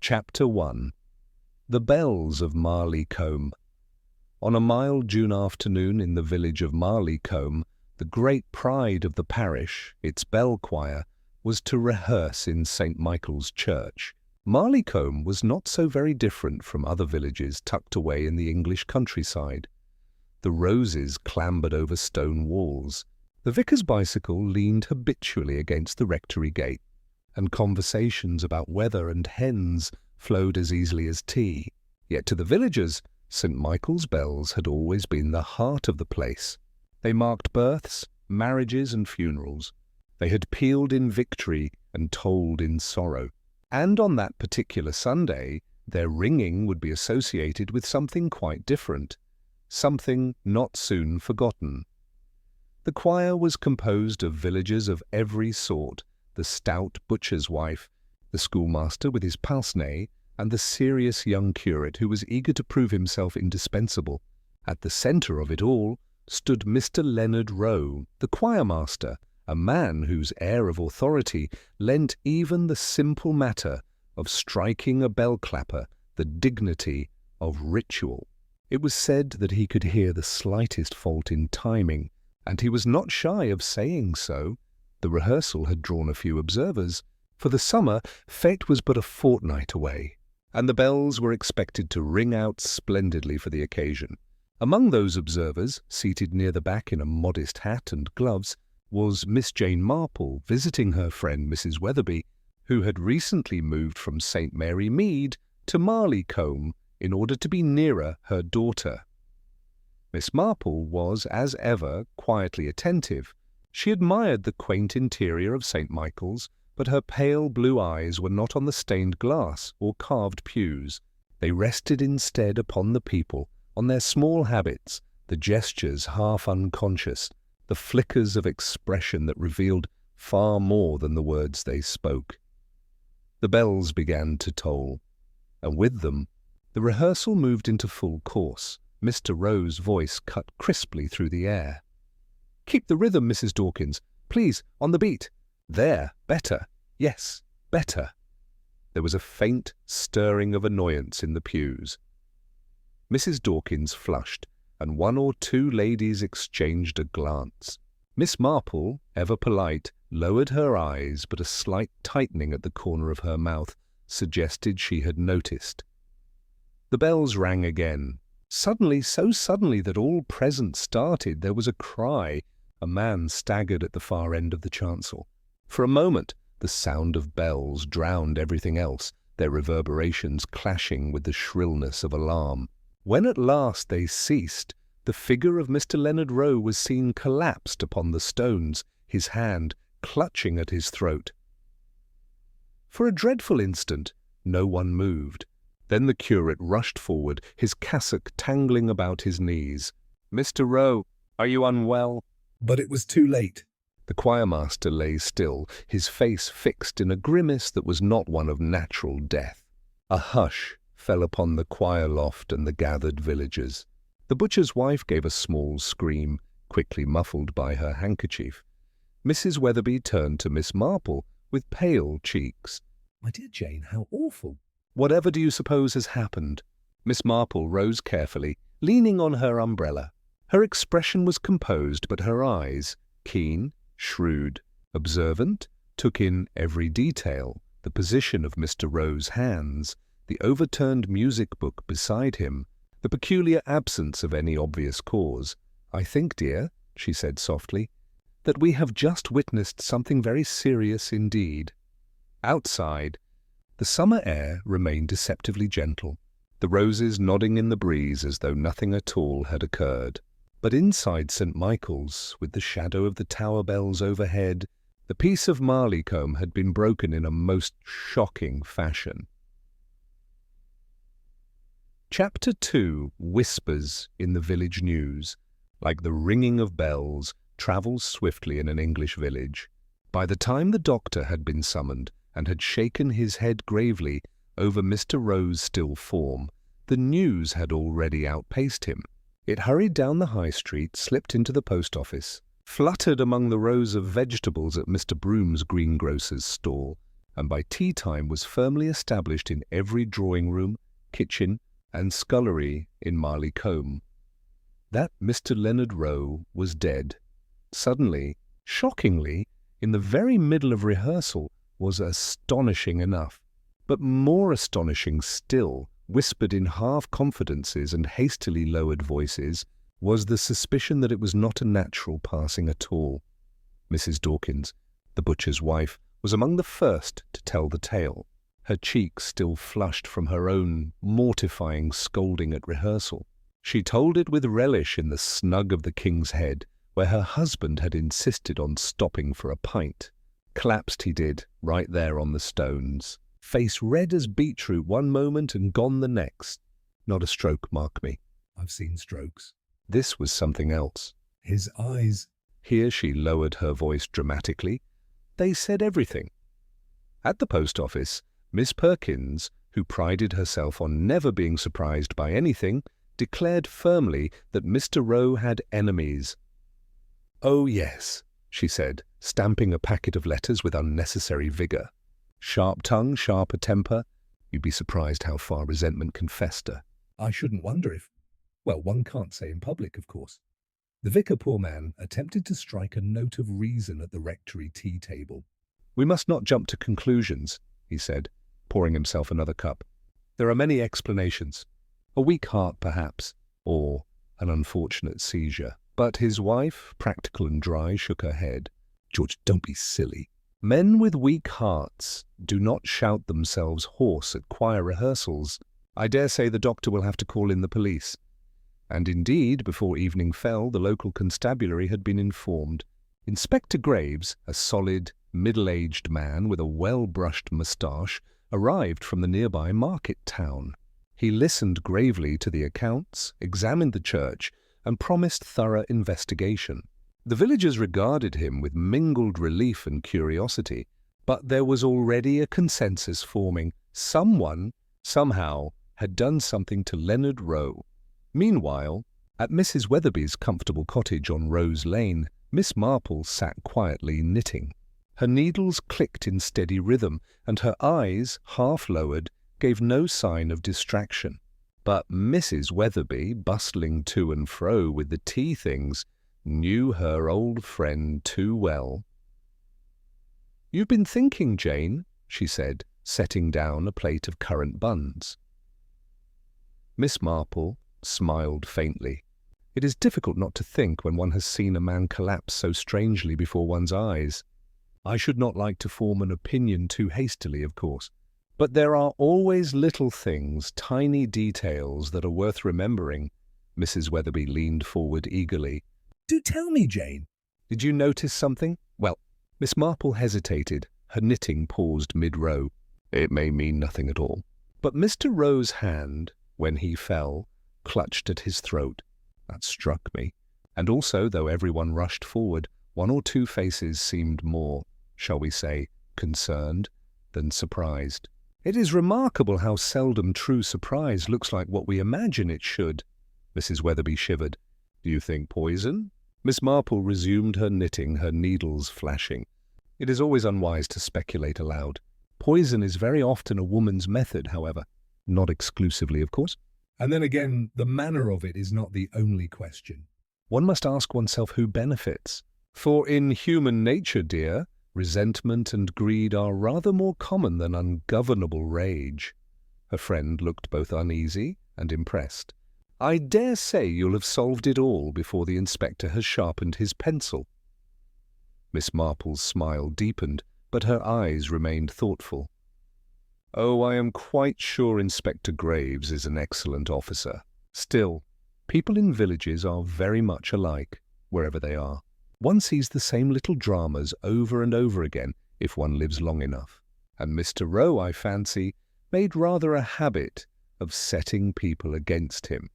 Chapter 1. The Bells of Marleycombe. On a mild June afternoon in the village of Marleycombe, the great pride of the parish, its bell choir, was to rehearse in St. Michael's Church. Marleycombe was not so very different from other villages tucked away in the English countryside. The roses clambered over stone walls. The vicar's bicycle leaned habitually against the rectory gate, and conversations about weather and hens flowed as easily as tea. Yet to the villagers, St. Michael's bells had always been the heart of the place. They marked births, marriages and funerals. They had pealed in victory and tolled in sorrow. And on that particular Sunday, their ringing would be associated with something quite different, something not soon forgotten. The choir was composed of villagers of every sort, the stout butcher's wife, the schoolmaster with his pince-nez, and the serious young curate who was eager to prove himself indispensable. At the centre of it all stood Mr. Leonard Rowe, the choirmaster, a man whose air of authority lent even the simple matter of striking a bell-clapper the dignity of ritual. It was said that he could hear the slightest fault in timing, and he was not shy of saying so. The rehearsal had drawn a few observers, for the summer fete was but a fortnight away, and the bells were expected to ring out splendidly for the occasion. Among those observers, seated near the back in a modest hat and gloves, was Miss Jane Marple visiting her friend Mrs. Weatherby, who had recently moved from St. Mary Mead to Marleycombe in order to be nearer her daughter. Miss Marple was, as ever, quietly attentive. She admired the quaint interior of St. Michael's, but her pale blue eyes were not on the stained glass or carved pews. They rested instead upon the people, on their small habits, the gestures half unconscious, the flickers of expression that revealed far more than the words they spoke. The bells began to toll, and with them the rehearsal moved into full course. Mr. Rowe's voice cut crisply through the air. "Keep the rhythm, Mrs. Dawkins. Please, on the beat. There, better. Yes, better." There was a faint stirring of annoyance in the pews. Mrs. Dawkins flushed, and one or two ladies exchanged a glance. Miss Marple, ever polite, lowered her eyes, but a slight tightening at the corner of her mouth suggested she had noticed. The bells rang again. Suddenly, so suddenly that all present started, there was a cry. A man staggered at the far end of the chancel. For a moment, the sound of bells drowned everything else, their reverberations clashing with the shrillness of alarm. When at last they ceased, the figure of Mr. Leonard Rowe was seen collapsed upon the stones, his hand clutching at his throat. For a dreadful instant, no one moved. Then the curate rushed forward, his cassock tangling about his knees. "Mr. Rowe, are you unwell?" But it was too late. The choirmaster lay still, his face fixed in a grimace that was not one of natural death. A hush fell upon the choir loft and the gathered villagers. The butcher's wife gave a small scream, quickly muffled by her handkerchief. Mrs. Weatherby turned to Miss Marple with pale cheeks. "My dear Jane, how awful!" "Whatever do you suppose has happened?" Miss Marple rose carefully, leaning on her umbrella. Her expression was composed, but her eyes, keen, shrewd, observant, took in every detail, the position of Mr. Rowe's hands, the overturned music book beside him, the peculiar absence of any obvious cause. "I think, dear," she said softly, "that we have just witnessed something very serious indeed." Outside, the summer air remained deceptively gentle, the roses nodding in the breeze as though nothing at all had occurred. But inside St. Michael's, with the shadow of the tower bells overhead, the peace of Marleycombe had been broken in a most shocking fashion. Chapter 2. Whispers in the village news, like the ringing of bells, travels swiftly in an English village. By the time the doctor had been summoned, and had shaken his head gravely over Mr. Rowe's still form, the news had already outpaced him. It hurried down the high street, slipped into the post office, fluttered among the rows of vegetables at Mr. Broom's greengrocer's stall, and by tea-time was firmly established in every drawing-room, kitchen, and scullery in Marley Combe. That Mr. Leonard Rowe was dead. Suddenly, shockingly, in the very middle of rehearsal, was astonishing enough. But more astonishing still, whispered in half-confidences and hastily lowered voices, was the suspicion that it was not a natural passing at all. Mrs. Dawkins, the butcher's wife, was among the first to tell the tale, her cheeks still flushed from her own mortifying scolding at rehearsal. She told it with relish in the snug of the King's Head, where her husband had insisted on stopping for a pint. Collapsed he did, right there on the stones, face red as beetroot one moment and gone the next. Not a stroke, mark me. I've seen strokes. This was something else. His eyes. Here she lowered her voice dramatically. They said everything. At the post office, Miss Perkins, who prided herself on never being surprised by anything, declared firmly that Mr. Rowe had enemies. "Oh, yes," she said, stamping a packet of letters with unnecessary vigour. "Sharp tongue, sharper temper. You'd be surprised how far resentment can fester." I shouldn't wonder if... Well, one can't say in public, of course. The vicar, poor man, attempted to strike a note of reason at the rectory tea table. "We must not jump to conclusions," he said, pouring himself another cup. "There are many explanations. A weak heart, perhaps, or an unfortunate seizure." But his wife, practical and dry, shook her head. "George, don't be silly." "Men with weak hearts do not shout themselves hoarse at choir rehearsals. I dare say the doctor will have to call in the police." And indeed, before evening fell, the local constabulary had been informed. Inspector Graves, a solid, middle-aged man with a well-brushed moustache, arrived from the nearby market town. He listened gravely to the accounts, examined the church, and promised thorough investigation. The villagers regarded him with mingled relief and curiosity, but there was already a consensus forming. Someone, somehow, had done something to Leonard Rowe. Meanwhile, at Mrs. Weatherby's comfortable cottage on Rose Lane, Miss Marple sat quietly knitting. Her needles clicked in steady rhythm, and her eyes, half lowered, gave no sign of distraction. But Mrs. Weatherby, bustling to and fro with the tea things, knew her old friend too well. "You've been thinking, Jane," she said, setting down a plate of currant buns. Miss Marple smiled faintly. It is difficult not to think when one has seen a man collapse so strangely before one's eyes. I should not like to form an opinion too hastily, of course. But there are always little things, tiny details that are worth remembering. Mrs. Weatherby leaned forward eagerly. "Do tell me, Jane." "Did you notice something?" "Well," Miss Marple hesitated, her knitting paused mid-row. "It may mean nothing at all." But Mr. Rowe's hand, when he fell, clutched at his throat. That struck me. And also, though everyone rushed forward, one or two faces seemed more, shall we say, concerned than surprised. "It is remarkable how seldom true surprise looks like what we imagine it should." Mrs. Weatherby shivered. "Do you think poison?" Miss Marple resumed her knitting, her needles flashing. "It is always unwise to speculate aloud. Poison is very often a woman's method, however. Not exclusively, of course. And then again, the manner of it is not the only question. One must ask oneself who benefits. For in human nature, dear, resentment and greed are rather more common than ungovernable rage." Her friend looked both uneasy and impressed. "I dare say you'll have solved it all before the inspector has sharpened his pencil." Miss Marple's smile deepened, but her eyes remained thoughtful. "Oh, I am quite sure Inspector Graves is an excellent officer. Still, people in villages are very much alike, wherever they are. One sees the same little dramas over and over again if one lives long enough. And Mr. Rowe, I fancy, made rather a habit of setting people against him.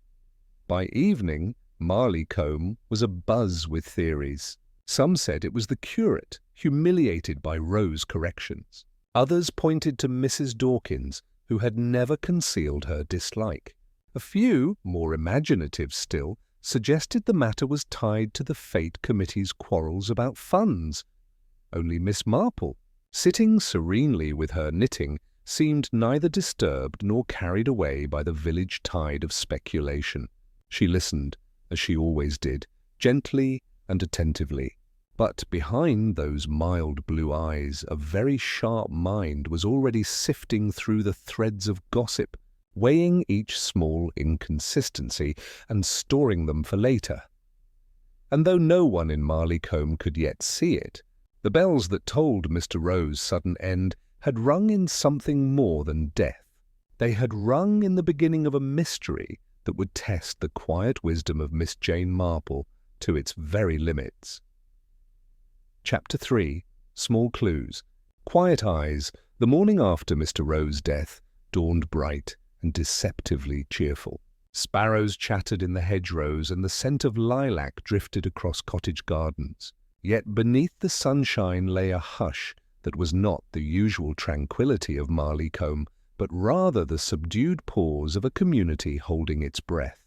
By evening, Marley Combe was abuzz with theories. Some said it was the curate, humiliated by Rowe's corrections. Others pointed to Mrs. Dawkins, who had never concealed her dislike. A few, more imaginative still, suggested the matter was tied to the Fate Committee's quarrels about funds. Only Miss Marple, sitting serenely with her knitting, seemed neither disturbed nor carried away by the village tide of speculation. She listened, as she always did, gently and attentively. But behind those mild blue eyes, a very sharp mind was already sifting through the threads of gossip, weighing each small inconsistency and storing them for later. And though no one in Marleycombe could yet see it, the bells that told Mr. Rowe's sudden end had rung in something more than death. They had rung in the beginning of a mystery that would test the quiet wisdom of Miss Jane Marple to its very limits. Chapter 3. Small Clues. Quiet Eyes. The morning after Mr. Rowe's death dawned bright and deceptively cheerful. Sparrows chattered in the hedgerows, and the scent of lilac drifted across cottage gardens. Yet beneath the sunshine lay a hush that was not the usual tranquillity of Marleycombe, but rather the subdued pause of a community holding its breath.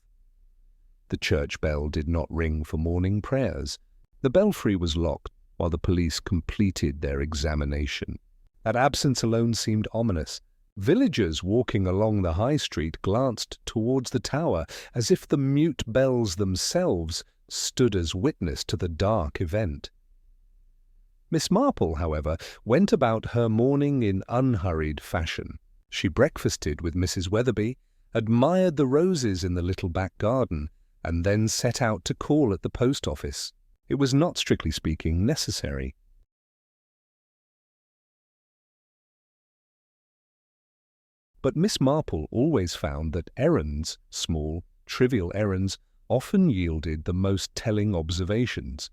The church bell did not ring for morning prayers. The belfry was locked while the police completed their examination. That absence alone seemed ominous. Villagers walking along the high street glanced towards the tower as if the mute bells themselves stood as witness to the dark event. Miss Marple, however, went about her morning in unhurried fashion. She breakfasted with Mrs. Weatherby, admired the roses in the little back garden, and then set out to call at the post office. It was not, strictly speaking, necessary. But Miss Marple always found that errands, small, trivial errands, often yielded the most telling observations.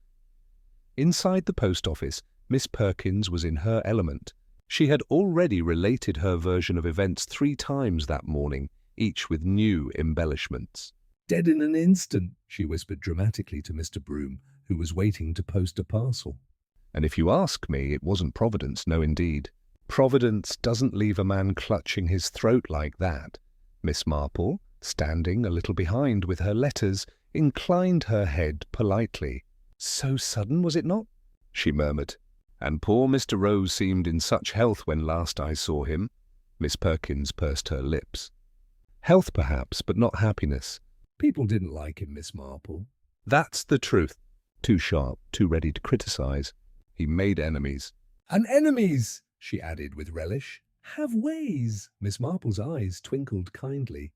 Inside the post office, Miss Perkins was in her element. She had already related her version of events 3 times that morning, each with new embellishments. "Dead in an instant," she whispered dramatically to Mr. Broom, who was waiting to post a parcel. And if you ask me, it wasn't Providence, no indeed. Providence doesn't leave a man clutching his throat like that. Miss Marple, standing a little behind with her letters, inclined her head politely. "So sudden, was it not?" she murmured. "And poor Mr. Rowe seemed in such health when last I saw him." Miss Perkins pursed her lips. "Health, perhaps, but not happiness." "People didn't like him, Miss Marple." "That's the truth. Too sharp, too ready to criticize. He made enemies." "And enemies," she added with relish, "have ways." Miss Marple's eyes twinkled kindly.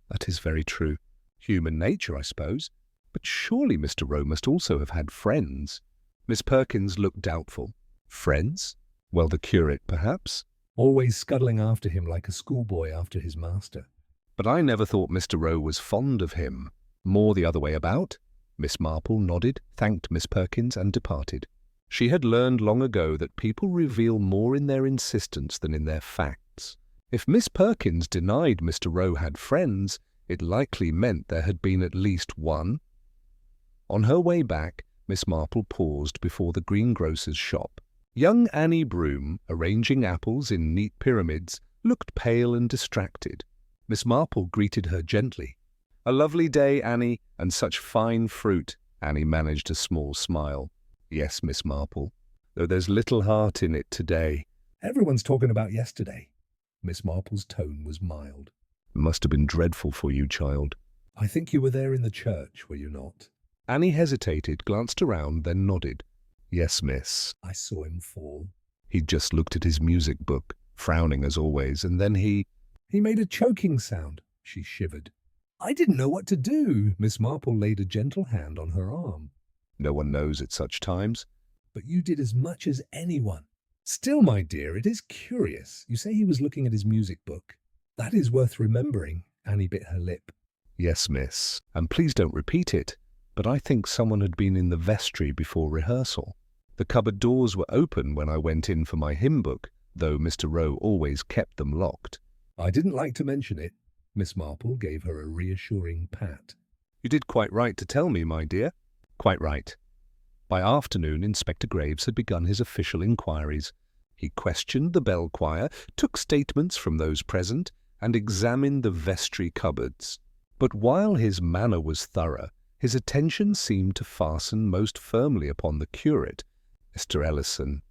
"That is very true. Human nature, I suppose. But surely Mr. Rowe must also have had friends." Miss Perkins looked doubtful. "Friends? Well, the curate, perhaps." "Always scuttling after him like a schoolboy after his master." "But I never thought Mr. Rowe was fond of him. More the other way about." Miss Marple nodded, thanked Miss Perkins, and departed. She had learned long ago that people reveal more in their insistence than in their facts. If Miss Perkins denied Mr. Rowe had friends, it likely meant there had been at least one. On her way back, Miss Marple paused before the greengrocer's shop. Young Annie Broom, arranging apples in neat pyramids, looked pale and distracted. Miss Marple greeted her gently. "A lovely day, Annie, and such fine fruit." Annie managed a small smile. "Yes, Miss Marple, though there's little heart in it today." "Everyone's talking about yesterday." Miss Marple's tone was mild. "It must have been dreadful for you, child." "I think you were there in the church, were you not?" Annie hesitated, glanced around, then nodded. "Yes, miss." "I saw him fall." He'd just looked at his music book, frowning as always, and then he made a choking sound." She shivered. "I didn't know what to do." Miss Marple laid a gentle hand on her arm. "No one knows at such times." "But you did as much as anyone." "Still, my dear, it is curious. You say he was looking at his music book. That is worth remembering." Annie bit her lip. "Yes, miss, and please don't repeat it, but I think someone had been in the vestry before rehearsal. The cupboard doors were open when I went in for my hymn book, though Mr. Rowe always kept them locked." "I didn't like to mention it." Miss Marple gave her a reassuring pat. "You did quite right to tell me, my dear." "Quite right." By afternoon, Inspector Graves had begun his official inquiries. He questioned the bell choir, took statements from those present, and examined the vestry cupboards. But while his manner was thorough, his attention seemed to fasten most firmly upon the curate, Mr. Ellison.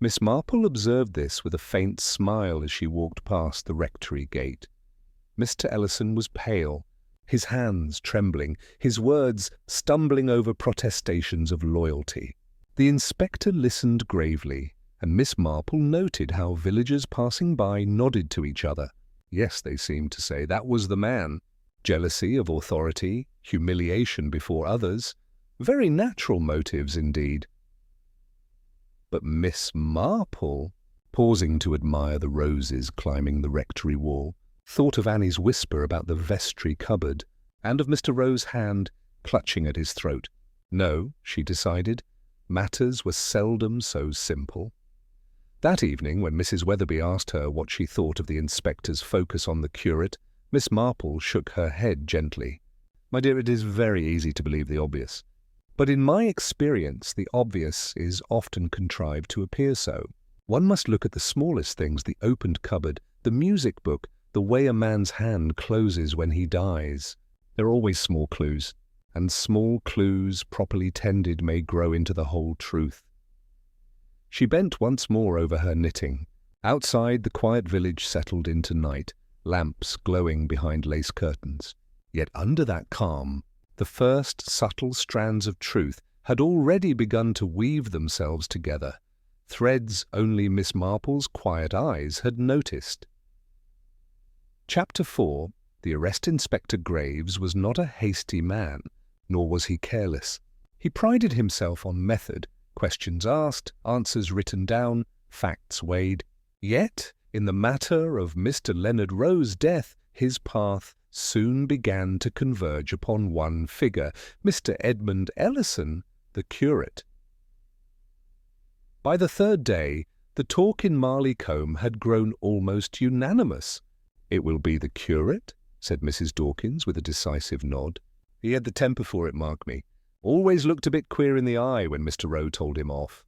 Miss Marple observed this with a faint smile as she walked past the rectory gate. Mr. Ellison was pale, his hands trembling, his words stumbling over protestations of loyalty. The inspector listened gravely, and Miss Marple noted how villagers passing by nodded to each other. Yes, they seemed to say, that was the man. Jealousy of authority, humiliation before others, very natural motives indeed. But Miss Marple, pausing to admire the roses climbing the rectory wall, thought of Annie's whisper about the vestry cupboard and of Mr. Rowe's hand clutching at his throat. No, she decided, matters were seldom so simple. That evening, when Mrs. Weatherby asked her what she thought of the inspector's focus on the curate, Miss Marple shook her head gently. "My dear, it is very easy to believe the obvious. But in my experience, the obvious is often contrived to appear so. One must look at the smallest things, the opened cupboard, the music book, the way a man's hand closes when he dies. There are always small clues, and small clues properly tended may grow into the whole truth." She bent once more over her knitting. Outside, the quiet village settled into night, lamps glowing behind lace curtains. Yet under that calm, the first subtle strands of truth had already begun to weave themselves together, threads only Miss Marple's quiet eyes had noticed. Chapter 4. The Arrest Inspector Graves was not a hasty man, nor was he careless. He prided himself on method, questions asked, answers written down, facts weighed. Yet, in the matter of Mr. Leonard Rowe's death, his path soon began to converge upon one figure, Mr. Edmund Ellison, the curate. By the third day, the talk in Marleycombe had grown almost unanimous. "It will be the curate," said Mrs. Dawkins with a decisive nod. "He had the temper for it, mark me. Always looked a bit queer in the eye when Mr. Rowe told him off."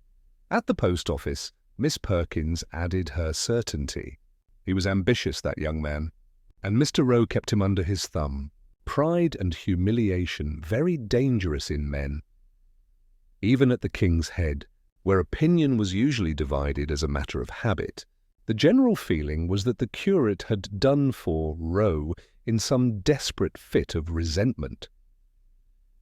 At the post office, Miss Perkins added her certainty. "He was ambitious, that young man, and Mr. Rowe kept him under his thumb. Pride and humiliation, very dangerous in men." Even at the King's Head, where opinion was usually divided as a matter of habit, the general feeling was that the curate had done for Rowe in some desperate fit of resentment.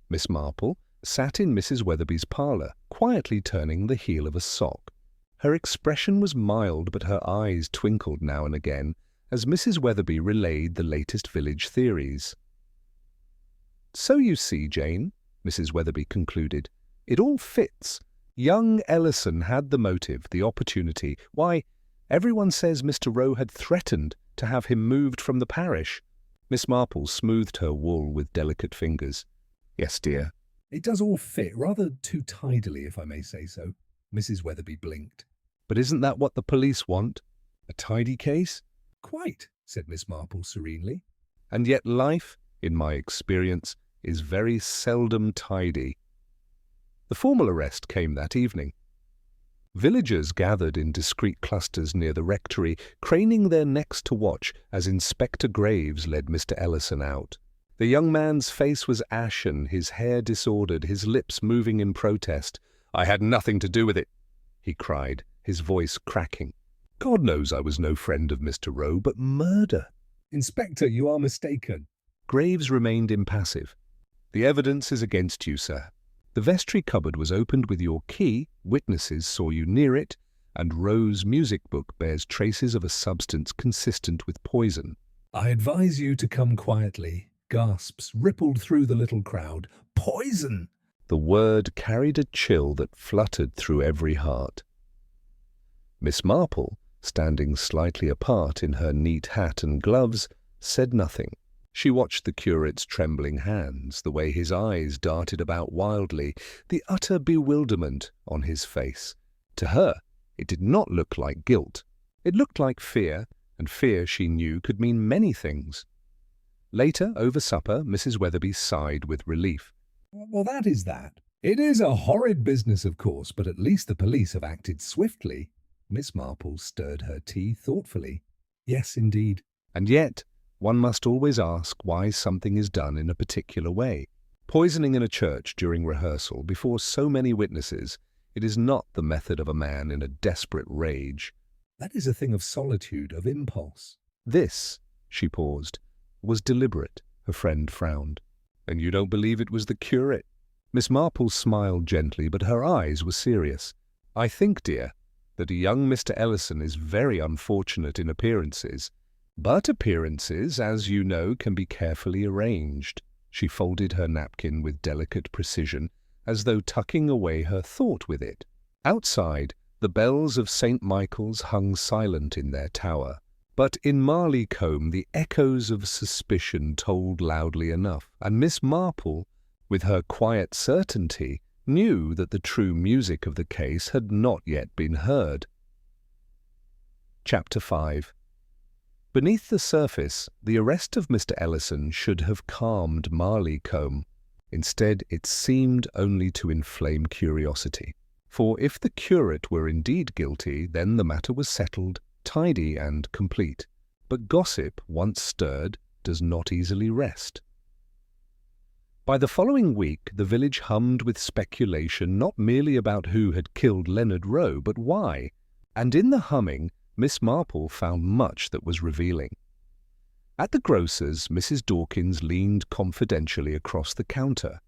Miss Marple sat in Mrs. Weatherby's parlour, quietly turning the heel of a sock. Her expression was mild, but her eyes twinkled now and again as Mrs. Weatherby relayed the latest village theories. "So you see, Jane," Mrs. Weatherby concluded, "it all fits. Young Ellison had the motive, the opportunity. Why, everyone says Mr. Rowe had threatened to have him moved from the parish." Miss Marple smoothed her wool with delicate fingers. "Yes, dear." It does all fit rather too tidily, if I may say so. Mrs. Weatherby blinked. "But isn't that what the police want? A tidy case?" "Quite," said Miss Marple serenely. "And yet life, in my experience, is very seldom tidy." The formal arrest came that evening. Villagers gathered in discreet clusters near the rectory, craning their necks to watch as Inspector Graves led Mr. Ellison out. The young man's face was ashen, his hair disordered, his lips moving in protest. "I had nothing to do with it," he cried, his voice cracking. "God knows I was no friend of Mr. Rowe, but murder—" "Inspector, you are mistaken." Graves remained impassive. "The evidence is against you, sir. The vestry cupboard was opened with your key, witnesses saw you near it, and Rowe's music book bears traces of a substance consistent with poison." "I advise you to come quietly." Gasps rippled through the little crowd. "Poison!" The word carried a chill that fluttered through every heart. Miss Marple, standing slightly apart in her neat hat and gloves, said nothing. She watched the curate's trembling hands, the way his eyes darted about wildly, the utter bewilderment on his face. To her, it did not look like guilt. It looked like fear, and fear, she knew, could mean many things. Later, over supper, Mrs. Weatherby sighed with relief. "Well, that is that. It is a horrid business, of course, but at least the police have acted swiftly." Miss Marple stirred her tea thoughtfully. "Yes, indeed." And yet, one must always ask why something is done in a particular way. Poisoning in a church during rehearsal before so many witnesses It is not the method of a man in a desperate rage. That is a thing of solitude, of impulse. This, she paused, was deliberate. Her friend frowned. And you don't believe it was the curate? Miss Marple smiled gently, but her eyes were serious. I think, dear, that a young Mr. Ellison is very unfortunate in appearances. But appearances, as you know, can be carefully arranged. She folded her napkin with delicate precision, as though tucking away her thought with it. Outside, the bells of St. Michael's hung silent in their tower. But in Marley Combe the echoes of suspicion told loudly enough, and Miss Marple, with her quiet certainty, knew that the true music of the case had not yet been heard. Chapter 5. Beneath the surface, the arrest of Mr. Ellison should have calmed Marley Combe. Instead, it seemed only to inflame curiosity. For if the curate were indeed guilty, then the matter was settled, tidy and complete. But gossip, once stirred, does not easily rest. By the following week, the village hummed with speculation not merely about who had killed Leonard Rowe, but why. And in the humming, Miss Marple found much that was revealing. At the grocer's, Mrs. Dawkins leaned confidentially across the counter.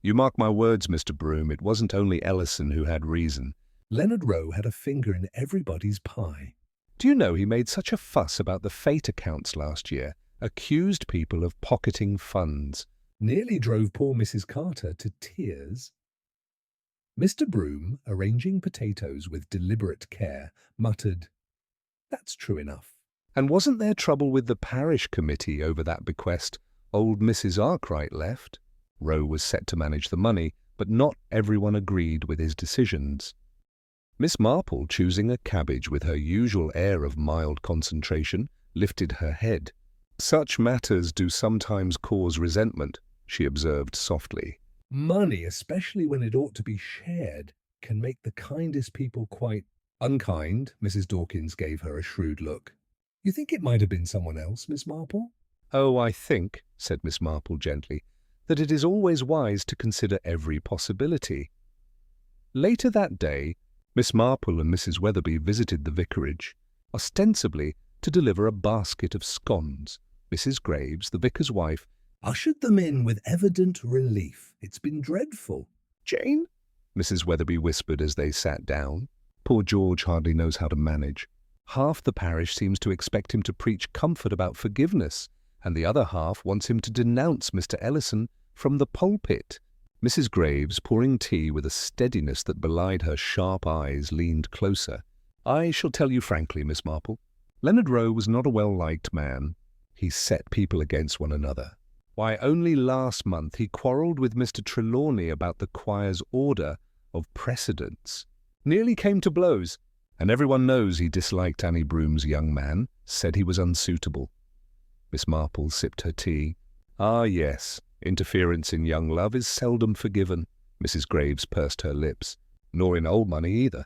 You mark my words, Mr. Broom, it wasn't only Ellison who had reason. Leonard Rowe had a finger in everybody's pie. Do you know he made such a fuss about the fate accounts last year, accused people of pocketing funds. Nearly drove poor Mrs. Carter to tears. Mr. Broom, arranging potatoes with deliberate care, muttered, "That's true enough." And wasn't there trouble with the parish committee over that bequest old Mrs. Arkwright left? Rowe was set to manage the money, but not everyone agreed with his decisions. Miss Marple, choosing a cabbage with her usual air of mild concentration, lifted her head. Such matters do sometimes cause resentment, she observed softly. Money, especially when it ought to be shared, can make the kindest people quite unkind. Mrs. Dawkins gave her a shrewd look. You think it might have been someone else, Miss Marple? Oh, I think, said Miss Marple gently, that it is always wise to consider every possibility. Later that day, Miss Marple and Mrs. Weatherby visited the vicarage, ostensibly to deliver a basket of scones. Mrs. Graves, the vicar's wife, ushered them in with evident relief. It's been dreadful. Jane, Mrs. Weatherby whispered as they sat down. Poor George hardly knows how to manage. Half the parish seems to expect him to preach comfort about forgiveness, and the other half wants him to denounce Mr. Ellison from the pulpit. Mrs. Graves, pouring tea with a steadiness that belied her sharp eyes, leaned closer. I shall tell you frankly, Miss Marple. Leonard Rowe was not a well-liked man. He set people against one another. Why, only last month he quarrelled with Mr. Trelawney about the choir's order of precedence. Nearly came to blows, and everyone knows he disliked Annie Broom's young man, said he was unsuitable. Miss Marple sipped her tea. Ah, yes, interference in young love is seldom forgiven. Mrs. Graves pursed her lips. Nor in old money either.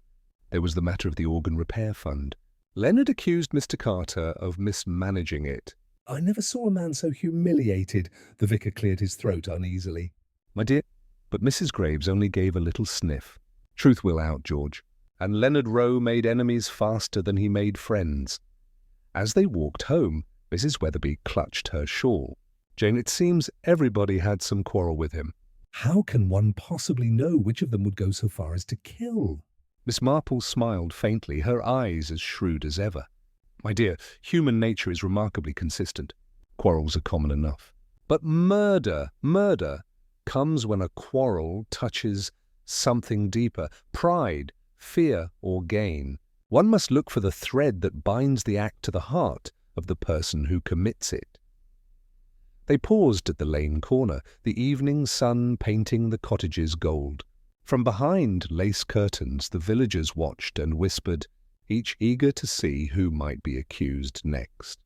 There was the matter of the organ repair fund. Leonard accused Mr. Carter of mismanaging it. I never saw a man so humiliated. The vicar cleared his throat uneasily. My dear, but Mrs. Graves only gave a little sniff. Truth will out, George. And Leonard Rowe made enemies faster than he made friends. As they walked home, Mrs. Weatherby clutched her shawl. Jane, it seems everybody had some quarrel with him. How can one possibly know which of them would go so far as to kill? Miss Marple smiled faintly, her eyes as shrewd as ever. My dear, human nature is remarkably consistent. Quarrels are common enough. But murder comes when a quarrel touches something deeper. Pride, fear, or gain. One must look for the thread that binds the act to the heart of the person who commits it. They paused at the lane corner, the evening sun painting the cottages gold. From behind lace curtains the villagers watched and whispered, each eager to see who might be accused next.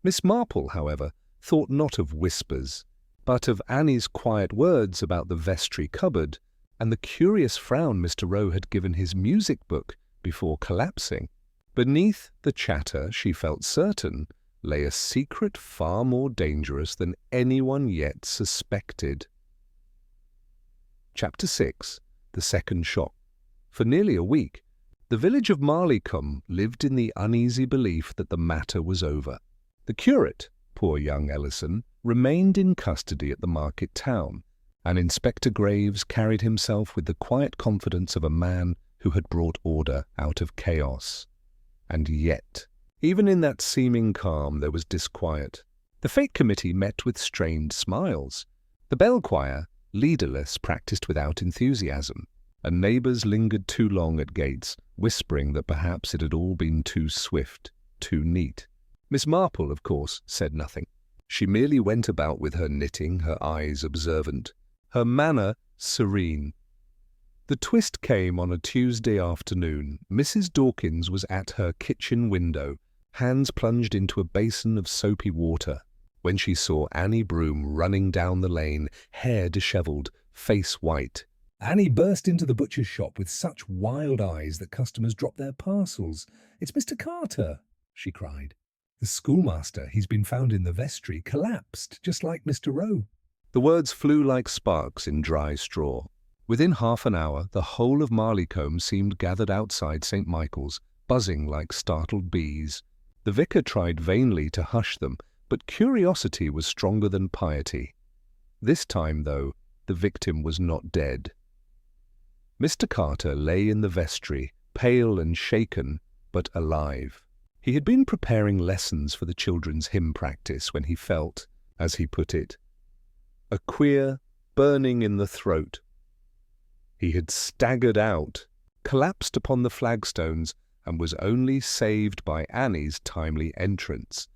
Miss Marple, however, thought not of whispers, but of Annie's quiet words about the vestry cupboard and the curious frown Mr. Rowe had given his music book before collapsing. Beneath the chatter, she felt certain, lay a secret far more dangerous than anyone yet suspected. Chapter 6. The Second Shock. For nearly a week, the village of Marleycombe lived in the uneasy belief that the matter was over. The curate, poor young Ellison, remained in custody at the market town, and Inspector Graves carried himself with the quiet confidence of a man who had brought order out of chaos. And yet, even in that seeming calm, there was disquiet. The fete committee met with strained smiles. The bell choir, leaderless, practiced without enthusiasm, and neighbours lingered too long at gates, whispering that perhaps it had all been too swift, too neat. Miss Marple, of course, said nothing. She merely went about with her knitting, her eyes observant, her manner serene. The twist came on a Tuesday afternoon. Mrs. Dawkins was at her kitchen window, hands plunged into a basin of soapy water, when she saw Annie Broom running down the lane, hair dishevelled, face white. Annie burst into the butcher's shop with such wild eyes that customers dropped their parcels. "It's Mr. Carter," she cried. "The schoolmaster, he's been found in the vestry, collapsed, just like Mr. Rowe." The words flew like sparks in dry straw. Within half an hour, the whole of Marleycombe seemed gathered outside St. Michael's, buzzing like startled bees. The vicar tried vainly to hush them, but curiosity was stronger than piety. This time, though, the victim was not dead. Mr. Carter lay in the vestry, pale and shaken, but alive. He had been preparing lessons for the children's hymn practice when he felt, as he put it, a queer burning in the throat. He had staggered out, collapsed upon the flagstones, and was only saved by Annie's timely entrance.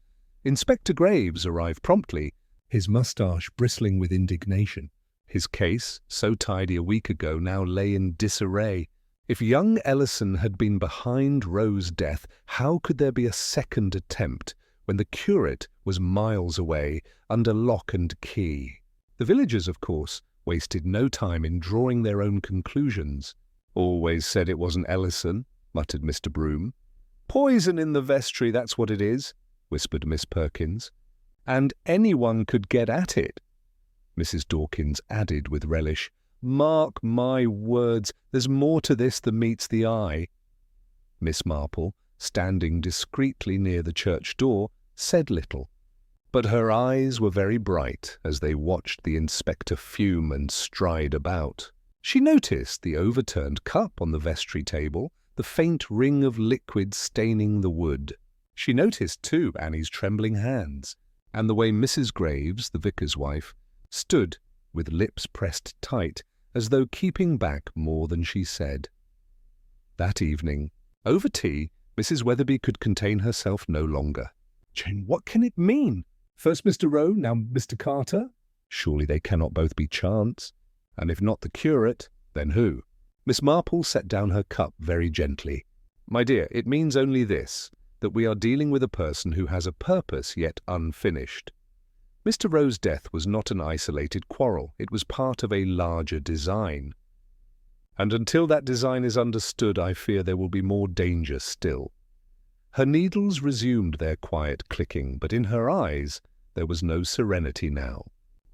Inspector Graves arrived promptly, his moustache bristling with indignation. His case, so tidy a week ago, now lay in disarray. If young Ellison had been behind Rowe's death, how could there be a second attempt when the curate was miles away, under lock and key? The villagers, of course, wasted no time in drawing their own conclusions. "Always said it wasn't Ellison," muttered Mr. Broom. "Poison in the vestry, that's what it is," whispered Miss Perkins. "And anyone could get at it," Mrs. Dawkins added with relish. "Mark my words, there's more to this than meets the eye." Miss Marple, standing discreetly near the church door, said little, but her eyes were very bright as they watched the inspector fume and stride about. She noticed the overturned cup on the vestry table, the faint ring of liquid staining the wood. She noticed, too, Annie's trembling hands, and the way Mrs. Graves, the vicar's wife, stood with lips pressed tight, as though keeping back more than she said. That evening, over tea, Mrs. Weatherby could contain herself no longer. "Jane, what can it mean? First Mr. Rowe, now Mr. Carter?" Surely they cannot both be chance. And if not the curate, then who? Miss Marple set down her cup very gently. "My dear, it means only this, that we are dealing with a person who has a purpose yet unfinished. Mr. Rowe's death was not an isolated quarrel. It was part of a larger design. And until that design is understood, I fear there will be more danger still." Her needles resumed their quiet clicking, but in her eyes there was no serenity now.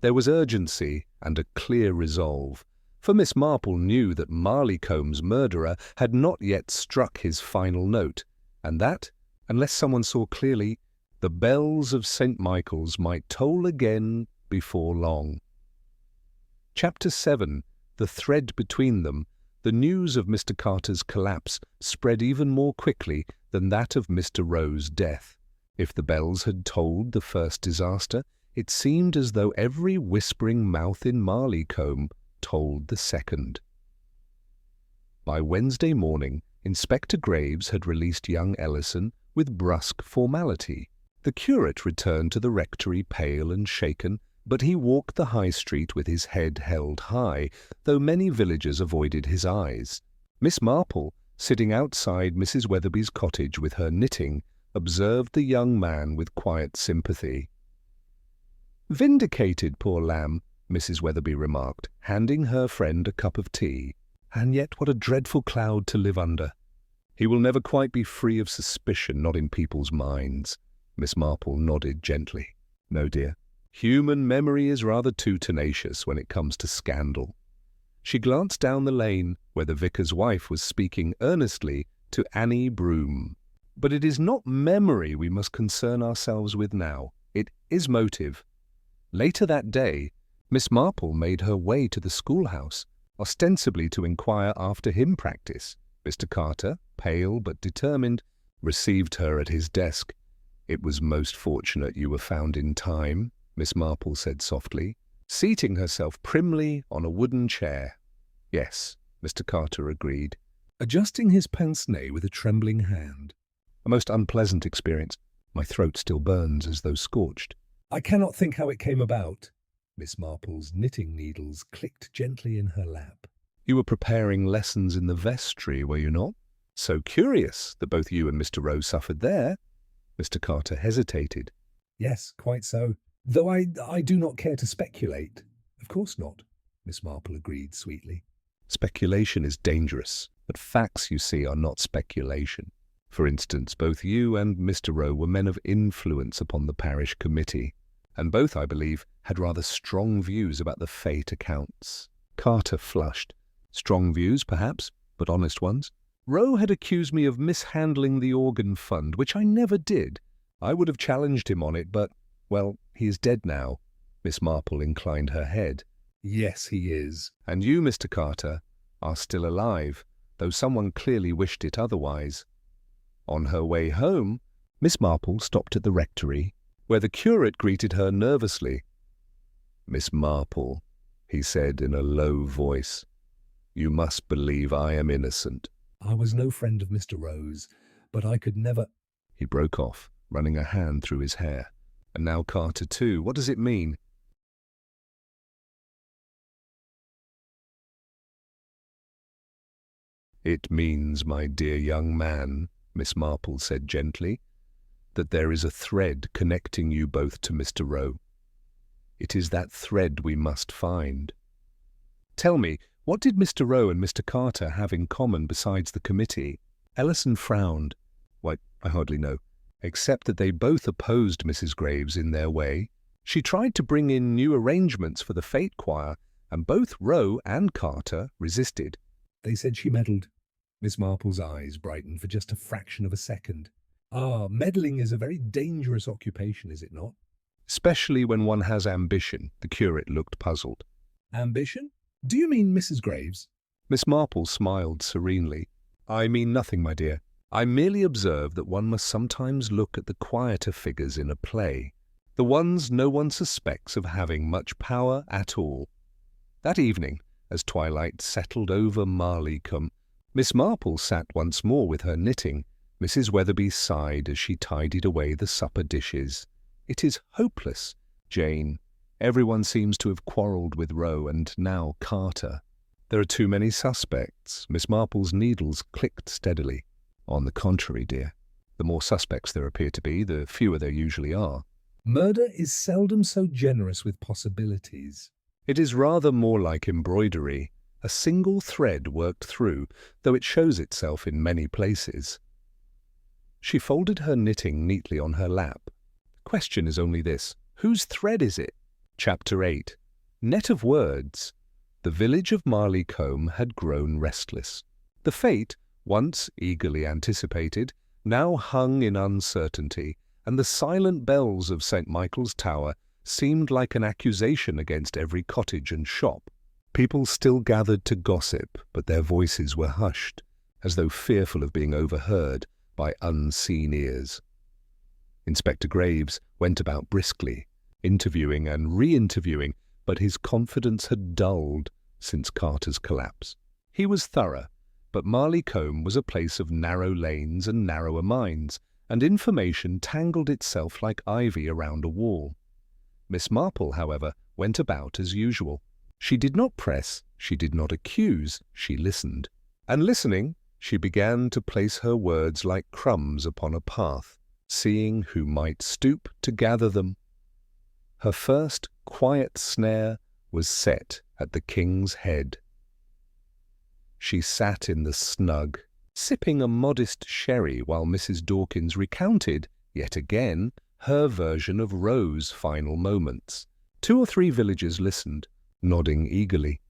There was urgency and a clear resolve, for Miss Marple knew that Marleycombe's murderer had not yet struck his final note, and that, unless someone saw clearly, the bells of St. Michael's might toll again before long. Chapter 7. The thread between them. The news of Mr. Carter's collapse spread even more quickly than that of Mr. Rowe's death. If the bells had tolled the first disaster, it seemed as though every whispering mouth in Marleycombe told the second. By Wednesday morning, Inspector Graves had released young Ellison with brusque formality. The curate returned to the rectory pale and shaken, but he walked the high street with his head held high, though many villagers avoided his eyes. Miss Marple, sitting outside Mrs. Weatherby's cottage with her knitting, observed the young man with quiet sympathy. "Vindicated, poor lamb," Mrs. Weatherby remarked, handing her friend a cup of tea. "And yet what a dreadful cloud to live under." "He will never quite be free of suspicion, not in people's minds." Miss Marple nodded gently. "No, dear. Human memory is rather too tenacious when it comes to scandal." She glanced down the lane where the vicar's wife was speaking earnestly to Annie Broom. But it is not memory we must concern ourselves with now. It is motive. Later that day, Miss Marple made her way to the schoolhouse, ostensibly to inquire after hymn practice. Mr. Carter, pale but determined, received her at his desk. "It was most fortunate you were found in time," Miss Marple said softly, seating herself primly on a wooden chair. "Yes," Mr. Carter agreed, adjusting his pince-nez with a trembling hand. "A most unpleasant experience. My throat still burns as though scorched." "I cannot think how it came about." Miss Marple's knitting needles clicked gently in her lap. "You were preparing lessons in the vestry, were you not? So curious that both you and Mr. Rowe suffered there." Mr. Carter hesitated. "Yes, quite so. Though I do not care to speculate." "Of course not," Miss Marple agreed sweetly. "Speculation is dangerous, but facts, you see, are not speculation. For instance, both you and Mr. Rowe were men of influence upon the parish committee, and both, I believe, had rather strong views about the fate accounts." Carter flushed. "Strong views, perhaps, but honest ones. Rowe had accused me of mishandling the organ fund, which I never did. I would have challenged him on it, but, well, he is dead now." Miss Marple inclined her head. "Yes, he is." "And you, Mr. Carter, are still alive, though someone clearly wished it otherwise." On her way home, Miss Marple stopped at the rectory, where the curate greeted her nervously. "Miss Marple," he said in a low voice, "you must believe I am innocent." "I was no friend of Mr. Rowe's, but I could never—" He broke off, running a hand through his hair. "And now Carter too. What does it mean?" "It means, my dear young man," Miss Marple said gently, "that there is a thread connecting you both to Mr. Rowe. It is that thread we must find. Tell me, what did Mr. Rowe and Mr. Carter have in common besides the committee?" Ellison frowned. "Why, I hardly know, except that they both opposed Mrs. Graves in their way. She tried to bring in new arrangements for the Fate Choir, and both Rowe and Carter resisted." "They said she meddled." Miss Marple's eyes brightened for just a fraction of a second. "Ah, meddling is a very dangerous occupation, is it not?" "Especially when one has ambition." The curate looked puzzled. "Ambition? Do you mean Mrs. Graves?" Miss Marple smiled serenely. "I mean nothing, my dear. I merely observe that one must sometimes look at the quieter figures in a play, the ones no one suspects of having much power at all." That evening, as twilight settled over Marleycombe, Miss Marple sat once more with her knitting. Mrs. Weatherby sighed as she tidied away the supper dishes. "It is hopeless, Jane. Everyone seems to have quarrelled with Rowe, and now Carter. There are too many suspects." Miss Marple's needles clicked steadily. "On the contrary, dear, the more suspects there appear to be, the fewer there usually are." "Murder is seldom so generous with possibilities." "It is rather more like embroidery, a single thread worked through, though it shows itself in many places." She folded her knitting neatly on her lap. "The question is only this: whose thread is it?" Chapter 8. Net of words. The village of Marleycombe had grown restless. The fate, once eagerly anticipated, now hung in uncertainty, and the silent bells of St. Michael's Tower seemed like an accusation against every cottage and shop. People still gathered to gossip, but their voices were hushed, as though fearful of being overheard by unseen ears. Inspector Graves went about briskly, interviewing and re-interviewing, but his confidence had dulled since Carter's collapse. He was thorough, but Marleycombe was a place of narrow lanes and narrower minds, and information tangled itself like ivy around a wall. Miss Marple, however, went about as usual. She did not press, she did not accuse, she listened. And listening, she began to place her words like crumbs upon a path, seeing who might stoop to gather them. Her first quiet snare was set at the king's head. She sat in the snug, sipping a modest sherry while Mrs. Dawkins recounted, yet again, her version of Rowe's final moments. 2 or 3 villagers listened, nodding eagerly.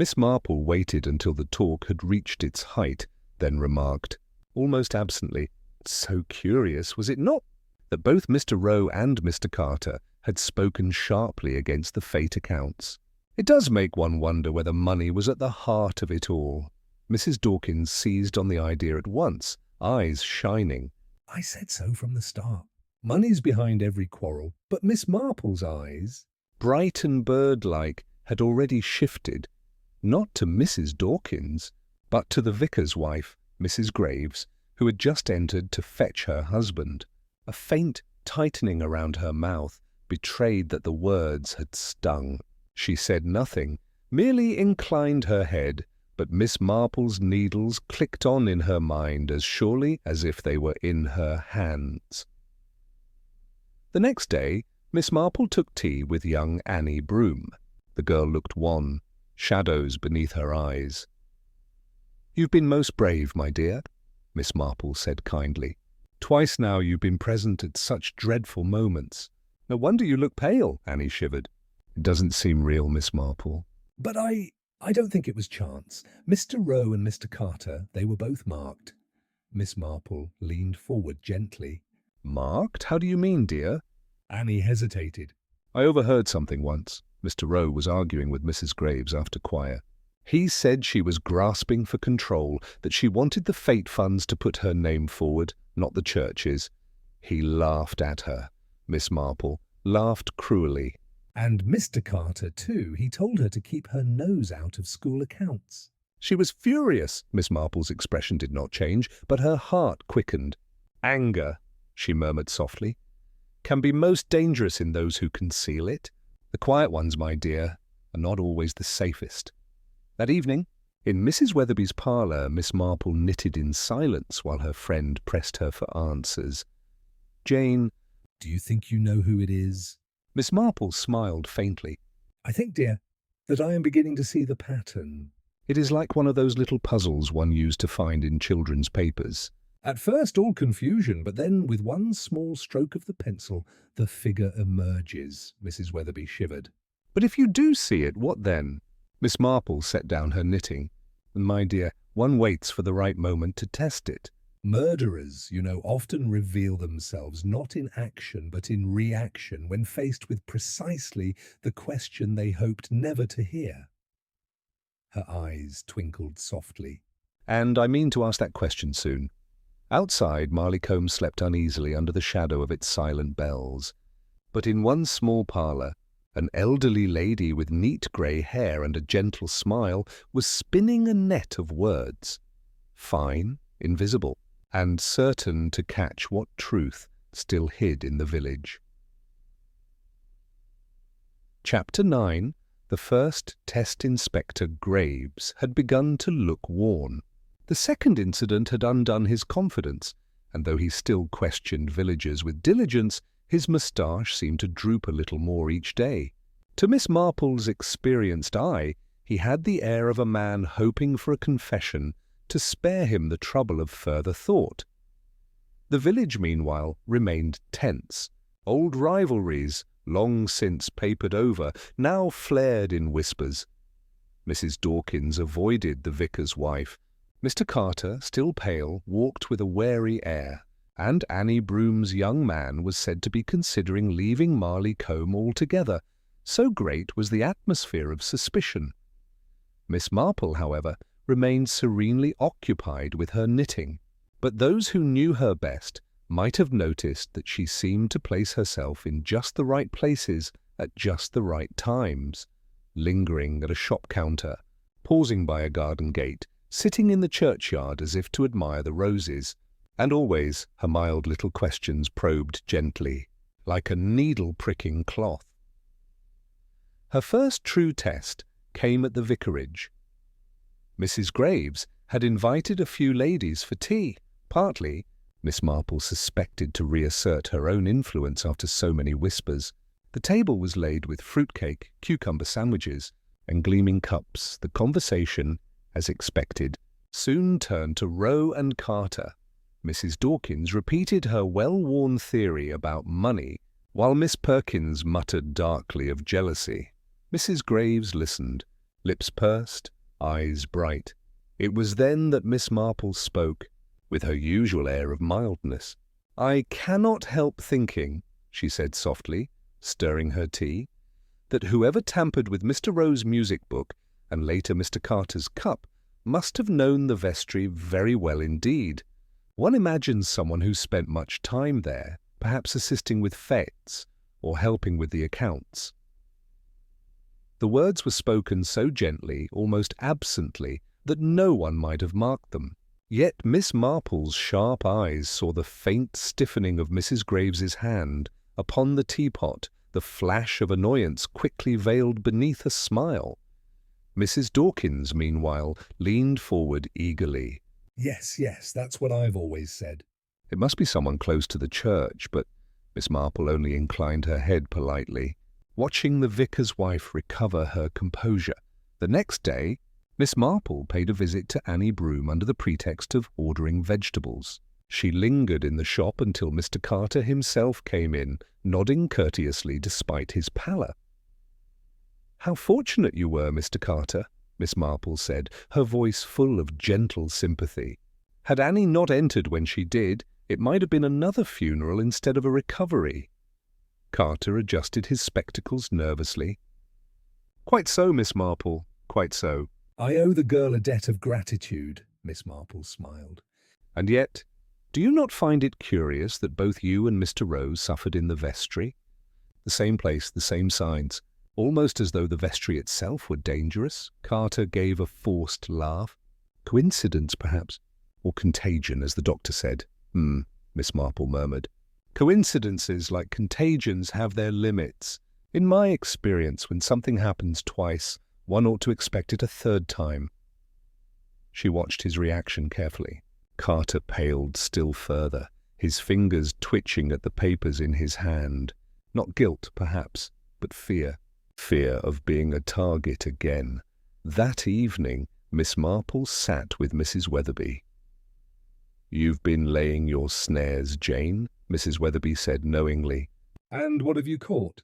Miss Marple waited until the talk had reached its height, then remarked, almost absently, "So curious, was it not, that both Mr. Rowe and Mr. Carter had spoken sharply against the fate accounts? It does make one wonder whether money was at the heart of it all." Mrs. Dawkins seized on the idea at once, eyes shining. "I said so from the start. Money's behind every quarrel, but Miss Marple's eyes—" Bright and bird-like, had already shifted, not to Mrs. Dawkins, but to the vicar's wife, Mrs. Graves, who had just entered to fetch her husband. A faint tightening around her mouth betrayed that the words had stung. She said nothing, merely inclined her head, but Miss Marple's needles clicked on in her mind as surely as if they were in her hands. The next day, Miss Marple took tea with young Annie Broom. The girl looked wan, shadows beneath her eyes. "You've been most brave, my dear," Miss Marple said kindly. "Twice now you've been present at such dreadful moments. No wonder you look pale," Annie shivered. "It doesn't seem real, Miss Marple." "But I don't think it was chance. Mr. Rowe and Mr. Carter, they were both marked." Miss Marple leaned forward gently. "Marked? How do you mean, dear?" Annie hesitated. "I overheard something once." Mr. Rowe was arguing with Mrs. Graves after choir. "He said she was grasping for control, that she wanted the fate funds to put her name forward, not the church's. He laughed at her." Miss Marple laughed cruelly. "And Mr. Carter, too. He told her to keep her nose out of school accounts." She was furious. Miss Marple's expression did not change, but her heart quickened. "Anger," she murmured softly, "can be most dangerous in those who conceal it. The quiet ones, my dear, are not always the safest." That evening, in Mrs. Weatherby's parlour, Miss Marple knitted in silence while her friend pressed her for answers. "Jane—" "Do you think you know who it is?" Miss Marple smiled faintly. "I think, dear, that I am beginning to see the pattern." It is like one of those little puzzles one used to find in children's papers. At first all confusion, but then with one small stroke of the pencil, the figure emerges." Mrs. Weatherby shivered. "But if you do see it, what then?" Miss Marple set down her knitting. "My dear, one waits for the right moment to test it." "Murderers, you know, often reveal themselves not in action but in reaction when faced with precisely the question they hoped never to hear." Her eyes twinkled softly. "And I mean to ask that question soon." Outside, Marleycombe slept uneasily under the shadow of its silent bells. But in one small parlour, an elderly lady with neat grey hair and a gentle smile was spinning a net of words, fine, invisible, and certain to catch what truth still hid in the village. Chapter 9. The first Test Inspector Graves had begun to look worn. The second incident had undone his confidence, and though he still questioned villagers with diligence, his moustache seemed to droop a little more each day. To Miss Marple's experienced eye, he had the air of a man hoping for a confession to spare him the trouble of further thought. The village, meanwhile, remained tense. Old rivalries, long since papered over, now flared in whispers. Mrs. Dawkins avoided the vicar's wife. Mr. Carter, still pale, walked with a wary air, and Annie Broom's young man was said to be considering leaving Marleycombe altogether. So great was the atmosphere of suspicion. Miss Marple, however, remained serenely occupied with her knitting, but those who knew her best might have noticed that she seemed to place herself in just the right places at just the right times, lingering at a shop counter, pausing by a garden gate, sitting in the churchyard as if to admire the roses, and always her mild little questions probed gently, like a needle-pricking cloth. Her first true test came at the vicarage. Mrs. Graves had invited a few ladies for tea, partly, Miss Marple suspected, to reassert her own influence after so many whispers. The table was laid with fruitcake, cucumber sandwiches, and gleaming cups. The conversation, as expected, soon turned to Rowe and Carter. Mrs. Dawkins repeated her well-worn theory about money, while Miss Perkins muttered darkly of jealousy. Mrs. Graves listened, lips pursed, eyes bright. It was then that Miss Marple spoke, with her usual air of mildness. "I cannot help thinking," she said softly, stirring her tea, "that whoever tampered with Mr. Rowe's music book and later Mr. Carter's cup must have known the vestry very well indeed. One imagines someone who spent much time there, perhaps assisting with fêtes or helping with the accounts." The words were spoken so gently, almost absently, that no one might have marked them. Yet Miss Marple's sharp eyes saw the faint stiffening of Mrs. Graves's hand upon the teapot, the flash of annoyance quickly veiled beneath a smile. Mrs. Dawkins, meanwhile, leaned forward eagerly. Yes, yes, that's what I've always said." It must be someone close to the church, but Miss Marple only inclined her head politely, watching the vicar's wife recover her composure. The next day, Miss Marple paid a visit to Annie Broom under the pretext of ordering vegetables. She lingered in the shop until Mr. Carter himself came in, nodding courteously despite his pallor. "How fortunate you were, Mr. Carter," Miss Marple said, her voice full of gentle sympathy. "Had Annie not entered when she did, it might have been another funeral instead of a recovery." Carter adjusted his spectacles nervously. "Quite so, Miss Marple, quite so." "I owe the girl a debt of gratitude," Miss Marple smiled. "And yet, do you not find it curious that both you and Mr. Rowe suffered in the vestry? The same place, the same signs, almost as though the vestry itself were dangerous." Carter gave a forced laugh. "Coincidence, perhaps, or contagion, as the doctor said." Miss Marple murmured. "Coincidences, like contagions, have their limits. In my experience, when something happens twice, one ought to expect it a third time." She watched his reaction carefully. Carter paled still further, his fingers twitching at the papers in his hand. Not guilt, perhaps, but fear. Fear of being a target again. That evening, Miss Marple sat with Mrs. Weatherby. "You've been laying your snares, Jane," Mrs. Weatherby said knowingly. "And what have you caught?"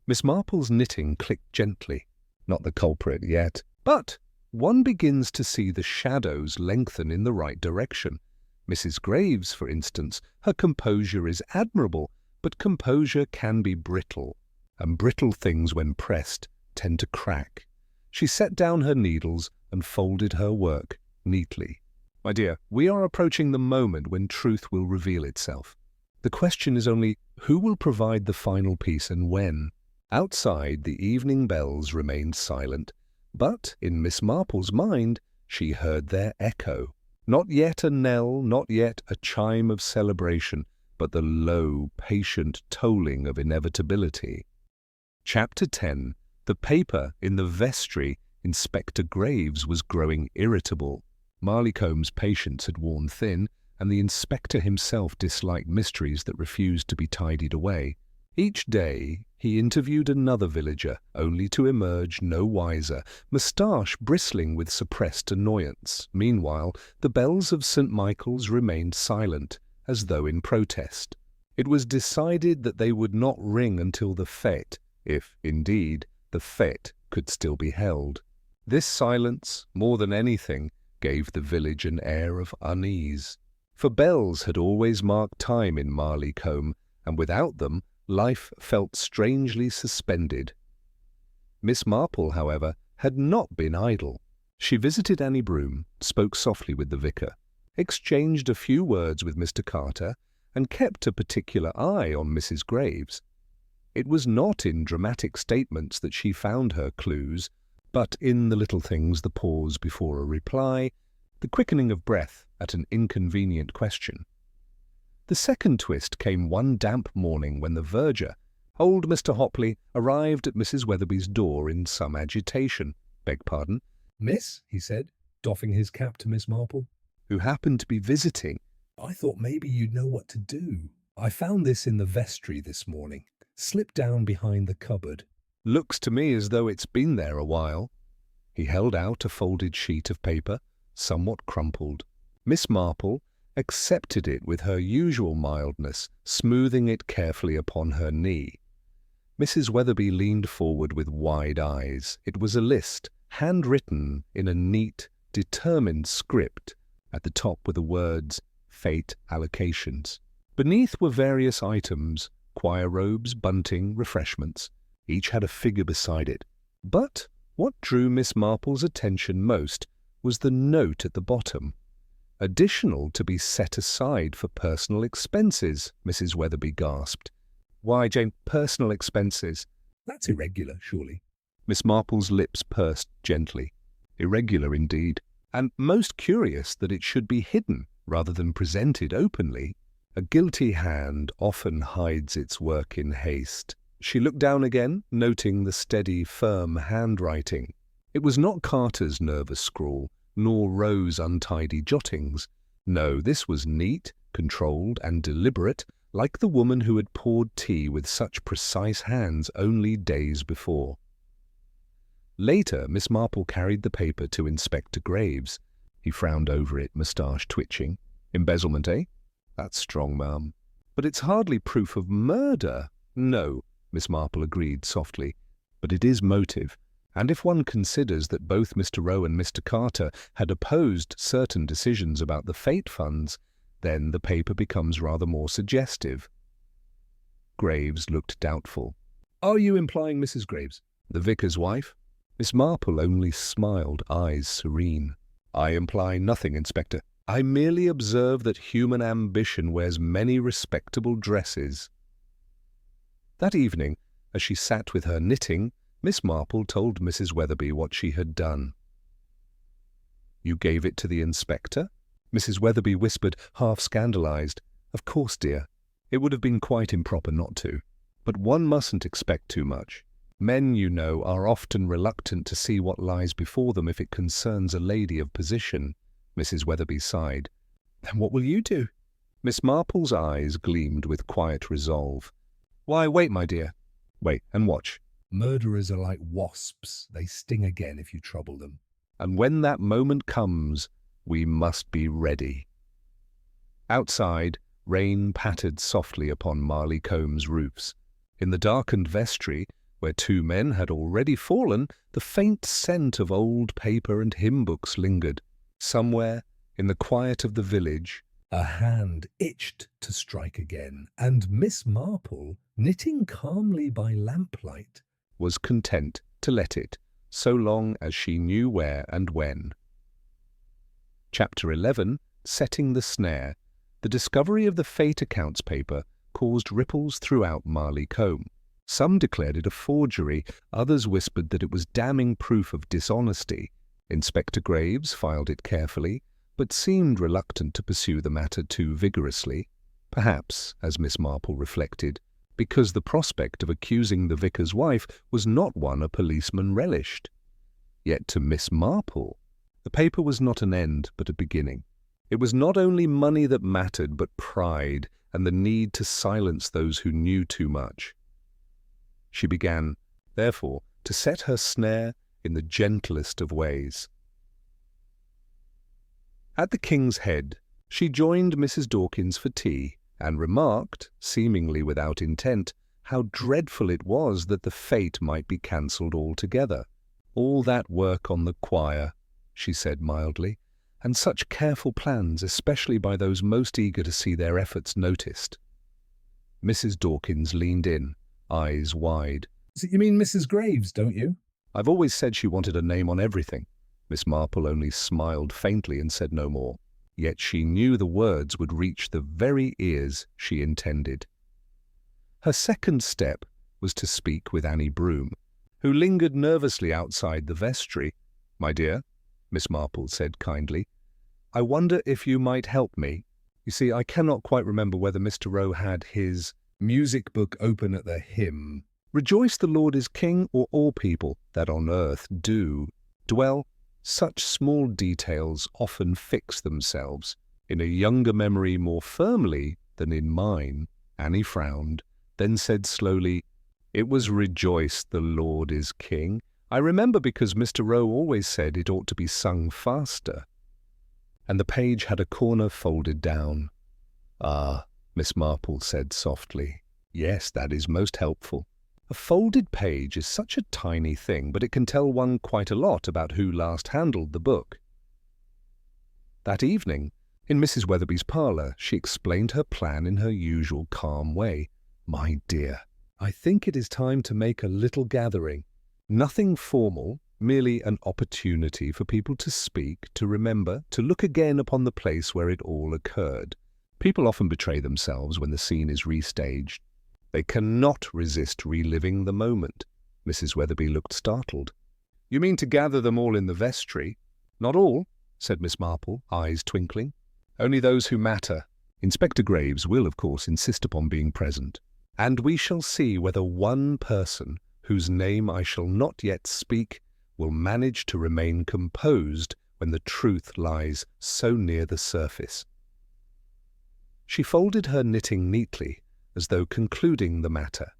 Miss Marple's knitting clicked gently. "Not the culprit yet, but one begins to see the shadows lengthen in the right direction. Mrs. Graves, for instance, her composure is admirable, but composure can be brittle, and brittle things, when pressed, tend to crack." She set down her needles and folded her work neatly. "My dear, we are approaching the moment when truth will reveal itself. The question is only who will provide the final piece and when." Outside, the evening bells remained silent, but in Miss Marple's mind she heard their echo. Not yet a knell, not yet a chime of celebration, but the low, patient tolling of inevitability. Chapter 10. The paper in the vestry. Inspector Graves was growing irritable. Marleycomb's patience had worn thin, and the inspector himself disliked mysteries that refused to be tidied away. Each day he interviewed another villager, only to emerge no wiser, moustache bristling with suppressed annoyance. Meanwhile, the bells of St. Michael's remained silent, as though in protest. It was decided that they would not ring until the fête, if, indeed, the fête could still be held. This silence, more than anything, gave the village an air of unease. For bells had always marked time in Marleycombe, and without them life felt strangely suspended. Miss Marple, however, had not been idle. She visited Annie Broom, spoke softly with the vicar, exchanged a few words with Mr. Carter, and kept a particular eye on Mrs. Graves. It was not in dramatic statements that she found her clues, but in the little things, the pause before a reply, the quickening of breath at an inconvenient question. The second twist came one damp morning when the verger, old Mr. Hopley, arrived at Mrs. Weatherby's door in some agitation. "Beg pardon?" "Miss," he said, doffing his cap to Miss Marple. "Who happened to be visiting." "I thought maybe you'd know what to do. I found this in the vestry this morning. Slipped down behind the cupboard." "Looks to me as though it's been there a while." He held out a folded sheet of paper, somewhat crumpled. Miss Marple accepted it with her usual mildness, smoothing it carefully upon her knee. Mrs. Weatherby leaned forward with wide eyes. It was a list, handwritten in a neat, determined script. At the top were the words, "Fate Allocations." Beneath were various items, choir robes, bunting, refreshments. Each had a figure beside it. But what drew Miss Marple's attention most was the note at the bottom. "Additional to be set aside for personal expenses," Mrs. Weatherby gasped. "Why, Jane, personal expenses?" That's irregular, surely. Miss Marple's lips pursed gently. Irregular indeed, and most curious that it should be hidden rather than presented openly. A guilty hand often hides its work in haste. She looked down again, noting the steady, firm handwriting. It was not Carter's nervous scrawl, nor Rowe's untidy jottings. No, this was neat, controlled, and deliberate, like the woman who had poured tea with such precise hands only days before. Later, Miss Marple carried the paper to Inspector Graves. He frowned over it, moustache twitching. "Embezzlement, eh? That's strong, ma'am. But it's hardly proof of murder." "No," Miss Marple agreed softly, "but it is motive. And if one considers that both Mr. Rowe and Mr. Carter had opposed certain decisions about the fate funds, then the paper becomes rather more suggestive." Graves looked doubtful. Are you implying Mrs. Graves? "The vicar's wife?" Miss Marple only smiled, eyes serene. "I imply nothing, Inspector. I merely observe that human ambition wears many respectable dresses." That evening, as she sat with her knitting, Miss Marple told Mrs. Weatherby what she had done. "You gave it to the inspector?" Mrs. Weatherby whispered, half scandalized. "Of course, dear. It would have been quite improper not to. But one mustn't expect too much. Men, you know, are often reluctant to see what lies before them if it concerns a lady of position." Mrs. Weatherby sighed. "Then what will you do?" Miss Marple's eyes gleamed with quiet resolve. "Why, wait, my dear. Wait and watch. Murderers are like wasps. They sting again if you trouble them. And when that moment comes, we must be ready." Outside, rain pattered softly upon Marley Comb's roofs. In the darkened vestry, where two men had already fallen, the faint scent of old paper and hymn books lingered. Somewhere, in the quiet of the village, a hand itched to strike again, and Miss Marple, knitting calmly by lamplight, was content to let it, so long as she knew where and when. Chapter 11, Setting the Snare. The discovery of the fate accounts paper caused ripples throughout Marley Combe. Some declared it a forgery, others whispered that it was damning proof of dishonesty. Inspector Graves filed it carefully, but seemed reluctant to pursue the matter too vigorously. Perhaps, as Miss Marple reflected, because the prospect of accusing the vicar's wife was not one a policeman relished. Yet to Miss Marple, the paper was not an end but a beginning. It was not only money that mattered, but pride and the need to silence those who knew too much. She began, therefore, to set her snare in the gentlest of ways. At the King's Head, she joined Mrs. Dawkins for tea, and remarked, seemingly without intent, how dreadful it was that the fete might be cancelled altogether. "All that work on the choir," she said mildly, "and such careful plans, especially by those most eager to see their efforts noticed." Mrs. Dawkins leaned in, eyes wide. "So you mean Mrs. Graves, don't you?" "I've always said she wanted a name on everything." Miss Marple only smiled faintly and said no more. Yet she knew the words would reach the very ears she intended. Her second step was to speak with Annie Broom, who lingered nervously outside the vestry. "My dear," Miss Marple said kindly, "I wonder if you might help me. You see, I cannot quite remember whether Mr. Rowe had his music book open at the hymn. 'Rejoice the Lord is King,' or all people that on earth do dwell. Such small details often fix themselves in a younger memory more firmly than in mine." Annie frowned, then said slowly, "It was 'Rejoice the Lord is King.' I remember because Mr. Rowe always said it ought to be sung faster." And the page had a corner folded down. "Ah," Miss Marple said softly, "yes, that is most helpful. A folded page is such a tiny thing, but it can tell one quite a lot about who last handled the book. That evening, in Mrs. Weatherby's parlour, she explained her plan in her usual calm way. "My dear, I think it is time to make a little gathering. Nothing formal, merely an opportunity for people to speak, to remember, to look again upon the place where it all occurred. People often betray themselves when the scene is restaged. They cannot resist reliving the moment." Mrs. Weatherby looked startled. "You mean to gather them all in the vestry?" "Not all," said Miss Marple, eyes twinkling. "Only those who matter. Inspector Graves will, of course, insist upon being present. And we shall see whether one person, whose name I shall not yet speak, will manage to remain composed when the truth lies so near the surface." She folded her knitting neatly, as though concluding the matter.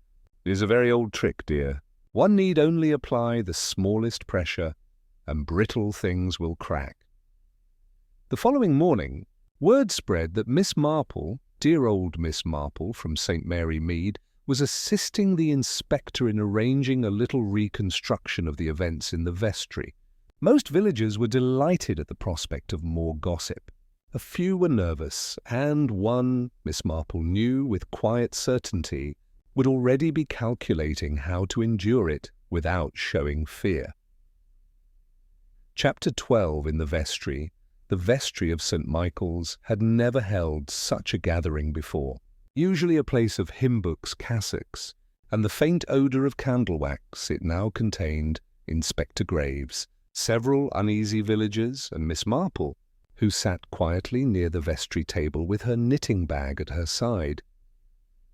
"It is a very old trick, dear. One need only apply the smallest pressure, and brittle things will crack." The following morning, word spread that Miss Marple, dear old Miss Marple from St. Mary Mead, was assisting the inspector in arranging a little reconstruction of the events in the vestry. Most villagers were delighted at the prospect of more gossip. A few were nervous, and one, Miss Marple knew with quiet certainty, would already be calculating how to endure it without showing fear. Chapter 12 in the vestry. The vestry of St. Michael's had never held such a gathering before. Usually a place of hymn books, cassocks, and the faint odour of candle wax, it now contained Inspector Graves, several uneasy villagers, and Miss Marple, who sat quietly near the vestry table with her knitting bag at her side.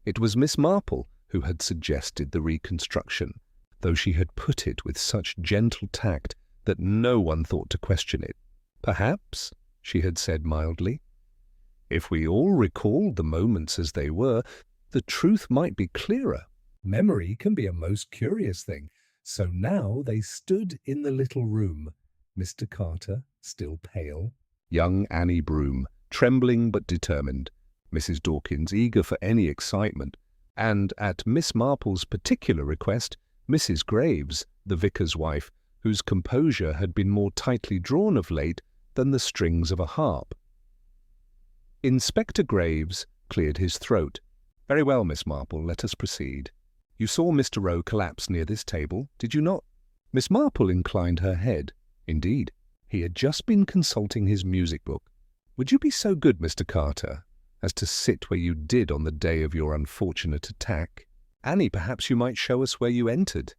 It was Miss Marple who had suggested the reconstruction, though she had put it with such gentle tact that no one thought to question it. "Perhaps," she had said mildly, "if we all recalled the moments as they were, the truth might be clearer." Memory can be a most curious thing. So now they stood in the little room, Mr. Carter, still pale, young Annie Broom, trembling but determined, Mrs. Dawkins eager for any excitement, and, at Miss Marple's particular request, Mrs. Graves, the vicar's wife, whose composure had been more tightly drawn of late than the strings of a harp. Inspector Graves cleared his throat. "Very well, Miss Marple, let us proceed. You saw Mr. Rowe collapse near this table, did you not?" Miss Marple inclined her head. Indeed, he had just been consulting his music book. "Would you be so good, Mr. Carter, as to sit where you did on the day of your unfortunate attack? Annie, perhaps you might show us where you entered."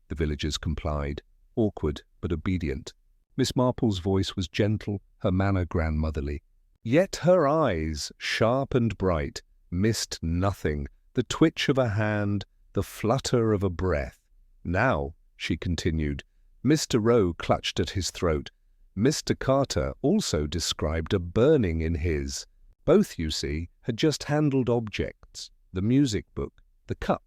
The villagers complied, awkward but obedient. Miss Marple's voice was gentle, her manner grandmotherly. Yet her eyes, sharp and bright, missed nothing, the twitch of a hand, the flutter of a breath. "Now," she continued, Mr. Rowe clutched at his throat. Mr. Carter also described a burning in his. Both, you see, had just handled objects, the music book, the cup.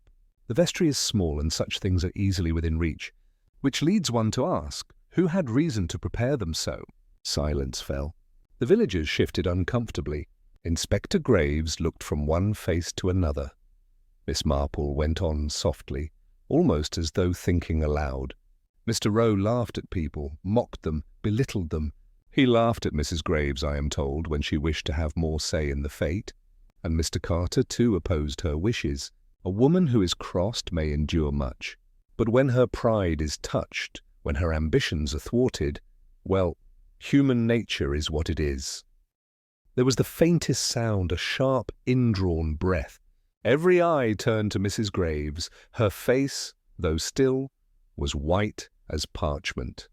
The vestry is small and such things are easily within reach, which leads one to ask, who had reason to prepare them so? Silence fell. The villagers shifted uncomfortably. Inspector Graves looked from one face to another. Miss Marple went on softly, almost as though thinking aloud. Mr. Rowe laughed at people, mocked them, belittled them. He laughed at Mrs. Graves, I am told, when she wished to have more say in the fate. And Mr. Carter, too, opposed her wishes. A woman who is crossed may endure much, but when her pride is touched, when her ambitions are thwarted, well, human nature is what it is. There was the faintest sound, a sharp, indrawn breath. Every eye turned to Mrs. Graves. Her face, though still, was white as parchment.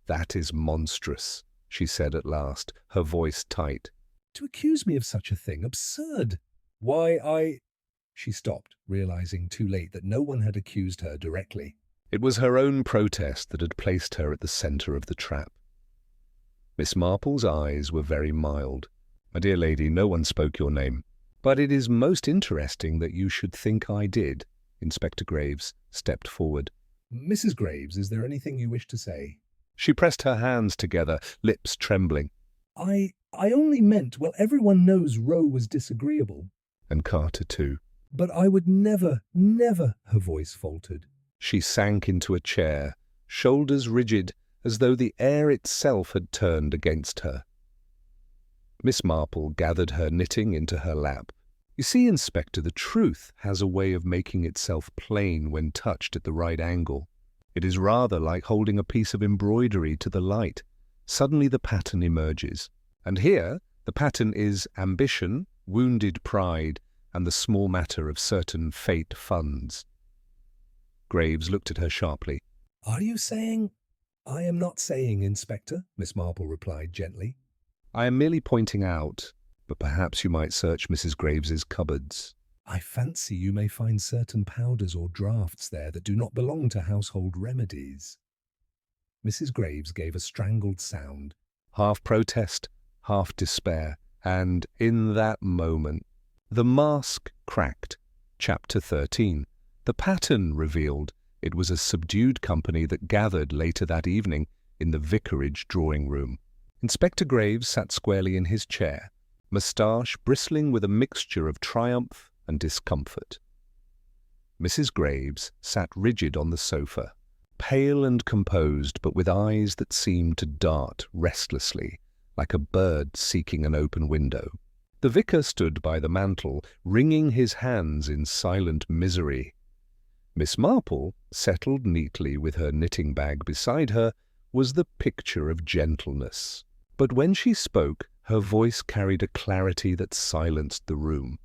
"That is monstrous," she said at last, her voice tight. "To accuse me of such a thing, absurd. Why, She stopped, realizing too late that no one had accused her directly. It was her own protest that had placed her at the centre of the trap. Miss Marple's eyes were very mild. "My dear lady, no one spoke your name. But it is most interesting that you should think I did." Inspector Graves stepped forward. "Mrs. Graves, is there anything you wish to say?" She pressed her hands together, lips trembling. I only meant, well, everyone knows Rowe was disagreeable." And Carter too. But I would never, never, her voice faltered. She sank into a chair, shoulders rigid, as though the air itself had turned against her. Miss Marple gathered her knitting into her lap. You see, Inspector, the truth has a way of making itself plain when touched at the right angle. It is rather like holding a piece of embroidery to the light. Suddenly the pattern emerges. And here the pattern is ambition, wounded pride, and the small matter of certain fate funds. Graves looked at her sharply. Are you saying? I am not saying, Inspector, Miss Marple replied gently. I am merely pointing out, but perhaps you might search Mrs. Graves's cupboards. I fancy you may find certain powders or draughts there that do not belong to household remedies. Mrs. Graves gave a strangled sound. Half protest, half despair, and in that moment, the mask cracked. Chapter 13. The pattern revealed. It was a subdued company that gathered later that evening in the vicarage drawing-room. Inspector Graves sat squarely in his chair, moustache bristling with a mixture of triumph and discomfort. Mrs. Graves sat rigid on the sofa, pale and composed, but with eyes that seemed to dart restlessly, like a bird seeking an open window. The vicar stood by the mantel, wringing his hands in silent misery. Miss Marple, settled neatly with her knitting bag beside her, was the picture of gentleness. But when she spoke, her voice carried a clarity that silenced the room.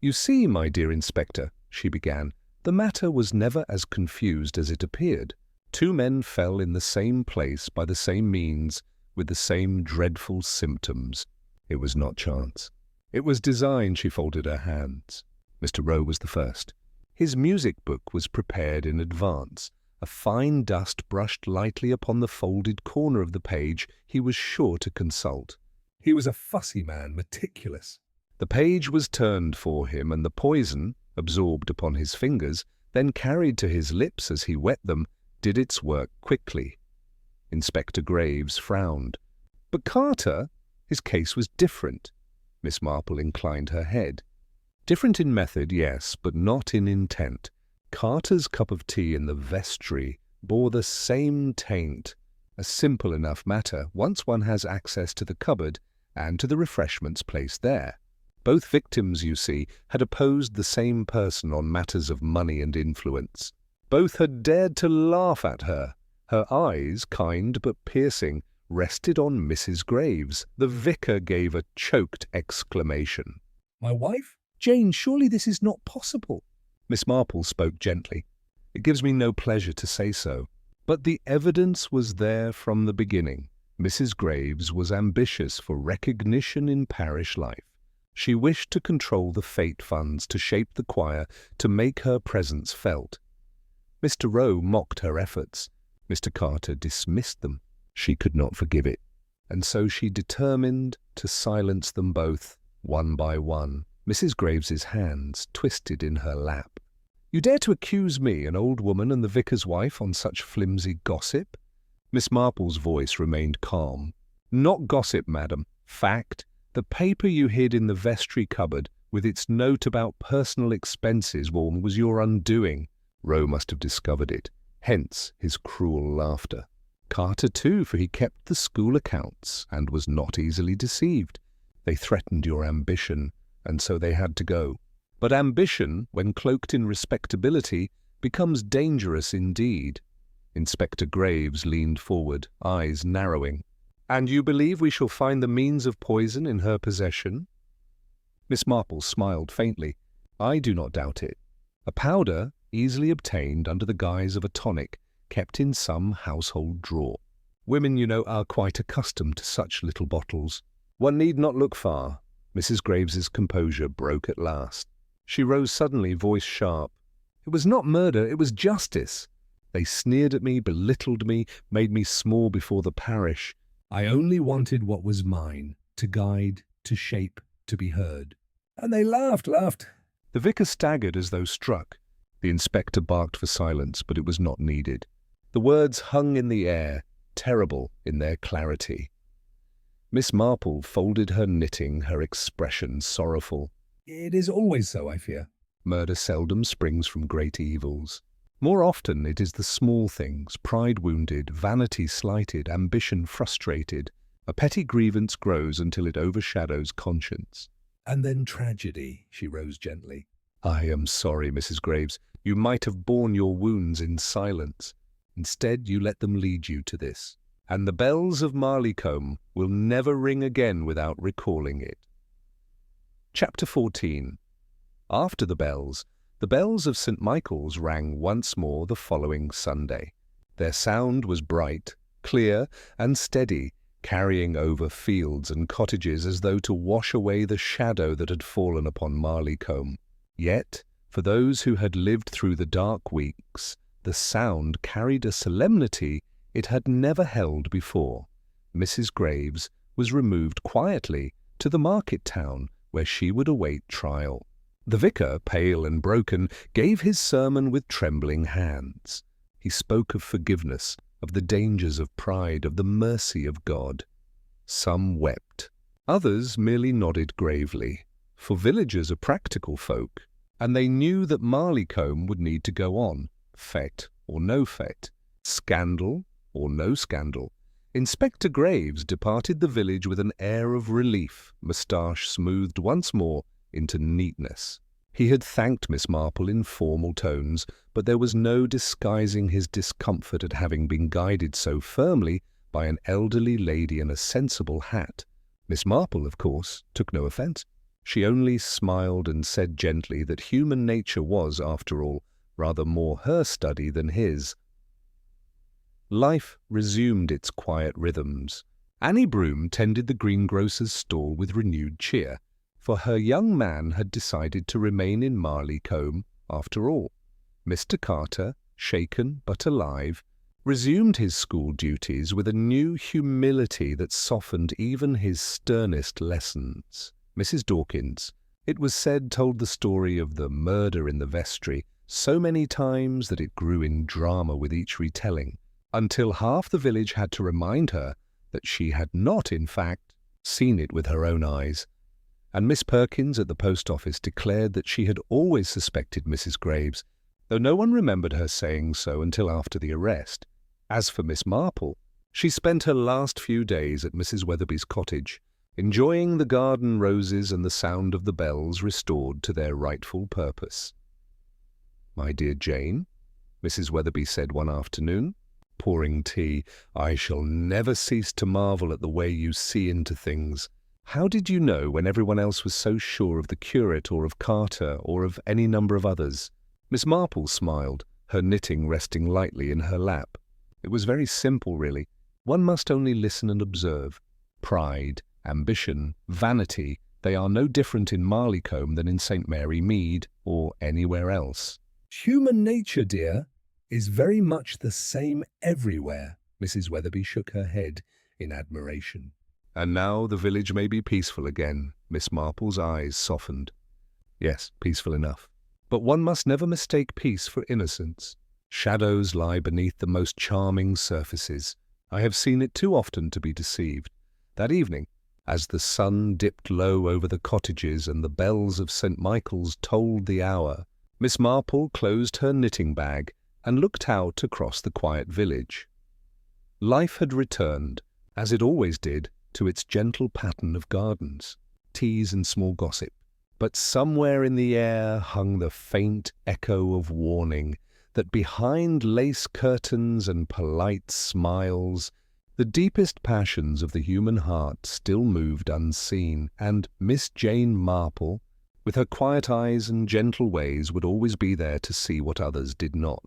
"You see, my dear Inspector," she began, "the matter was never as confused as it appeared. Two men fell in the same place by the same means, with the same dreadful symptoms. It was not chance. It was design." She folded her hands. Mr. Rowe was the first. His music book was prepared in advance. A fine dust brushed lightly upon the folded corner of the page he was sure to consult. He was a fussy man, meticulous. The page was turned for him, and the poison, absorbed upon his fingers, then carried to his lips as he wet them, did its work quickly. Inspector Graves frowned. But Carter, his case was different. Miss Marple inclined her head. Different in method, yes, but not in intent. Carter's cup of tea in the vestry bore the same taint. A simple enough matter, once one has access to the cupboard and to the refreshments placed there. Both victims, you see, had opposed the same person on matters of money and influence. Both had dared to laugh at her. Her eyes, kind but piercing, rested on Mrs. Graves. The vicar gave a choked exclamation. My wife? "Jane, surely this is not possible." Miss Marple spoke gently. "It gives me no pleasure to say so. But the evidence was there from the beginning. Mrs. Graves was ambitious for recognition in parish life. She wished to control the fate funds, to shape the choir, to make her presence felt. Mr. Rowe mocked her efforts. Mr. Carter dismissed them. She could not forgive it. And so she determined to silence them both, one by one. Mrs. Graves's hands twisted in her lap. "You dare to accuse me, an old woman and the vicar's wife, on such flimsy gossip?" Miss Marple's voice remained calm. "Not gossip, madam. Fact. The paper you hid in the vestry cupboard, with its note about personal expenses, was your undoing. Rowe must have discovered it. Hence his cruel laughter. Carter, too, for he kept the school accounts and was not easily deceived. They threatened your ambition, and so they had to go. But ambition, when cloaked in respectability, becomes dangerous indeed." Inspector Graves leaned forward, eyes narrowing. "And you believe we shall find the means of poison in her possession?" Miss Marple smiled faintly. "I do not doubt it. A powder, easily obtained under the guise of a tonic, kept in some household drawer. Women, you know, are quite accustomed to such little bottles. One need not look far." Mrs. Graves's composure broke at last. She rose suddenly, voice sharp. "It was not murder, it was justice. They sneered at me, belittled me, made me small before the parish. I only wanted what was mine, to guide, to shape, to be heard. And they laughed. The vicar staggered as though struck. The inspector barked for silence, but it was not needed. The words hung in the air, terrible in their clarity. Miss Marple folded her knitting, her expression sorrowful. It is always so, I fear. Murder seldom springs from great evils. More often it is the small things, pride wounded, vanity slighted, ambition frustrated. A petty grievance grows until it overshadows conscience. And then tragedy, she rose gently. I am sorry, Mrs. Graves. You might have borne your wounds in silence. Instead, you let them lead you to this. And the bells of Marleycombe will never ring again without recalling it. Chapter 14. After the bells of St. Michael's rang once more the following Sunday. Their sound was bright, clear, and steady, carrying over fields and cottages as though to wash away the shadow that had fallen upon Marleycombe. Yet, for those who had lived through the dark weeks, the sound carried a solemnity it had never held before. Mrs. Graves was removed quietly to the market town where she would await trial. The vicar, pale and broken, gave his sermon with trembling hands. He spoke of forgiveness, of the dangers of pride, of the mercy of God. Some wept. Others merely nodded gravely, for villagers are practical folk, and they knew that Marleycombe would need to go on, fete or no fete, scandal or no scandal. Inspector Graves departed the village with an air of relief, moustache smoothed once more into neatness. He had thanked Miss Marple in formal tones, but there was no disguising his discomfort at having been guided so firmly by an elderly lady in a sensible hat. Miss Marple, of course, took no offence. She only smiled and said gently that human nature was, after all, rather more her study than his. Life resumed its quiet rhythms. Annie Broom tended the greengrocer's stall with renewed cheer, for her young man had decided to remain in Marleycombe after all. Mr. Carter, shaken but alive, resumed his school duties with a new humility that softened even his sternest lessons. Mrs. Dawkins, it was said, told the story of the murder in the vestry so many times that it grew in drama with each retelling, until half the village had to remind her that she had not, in fact, seen it with her own eyes. And Miss Perkins at the post office declared that she had always suspected Mrs. Graves, though no one remembered her saying so until after the arrest. As for Miss Marple, she spent her last few days at Mrs. Weatherby's cottage, enjoying the garden roses and the sound of the bells restored to their rightful purpose. "My dear Jane," Mrs. Weatherby said one afternoon, pouring tea, "I shall never cease to marvel at the way you see into things. How did you know when everyone else was so sure of the curate or of Carter or of any number of others?" Miss Marple smiled, her knitting resting lightly in her lap. It was very simple, really. One must only listen and observe. Pride, ambition, vanity, they are no different in Marleycombe than in St. Mary Mead or anywhere else. Human nature, dear, is very much the same everywhere. Mrs. Weatherby shook her head in admiration. And now the village may be peaceful again. Miss Marple's eyes softened. Yes, peaceful enough. But one must never mistake peace for innocence. Shadows lie beneath the most charming surfaces. I have seen it too often to be deceived. That evening, as the sun dipped low over the cottages and the bells of St. Michael's tolled the hour, Miss Marple closed her knitting bag and looked out across the quiet village. Life had returned, as it always did, to its gentle pattern of gardens, teas and small gossip. But somewhere in the air hung the faint echo of warning that behind lace curtains and polite smiles, the deepest passions of the human heart still moved unseen, and Miss Jane Marple, with her quiet eyes and gentle ways, would always be there to see what others did not.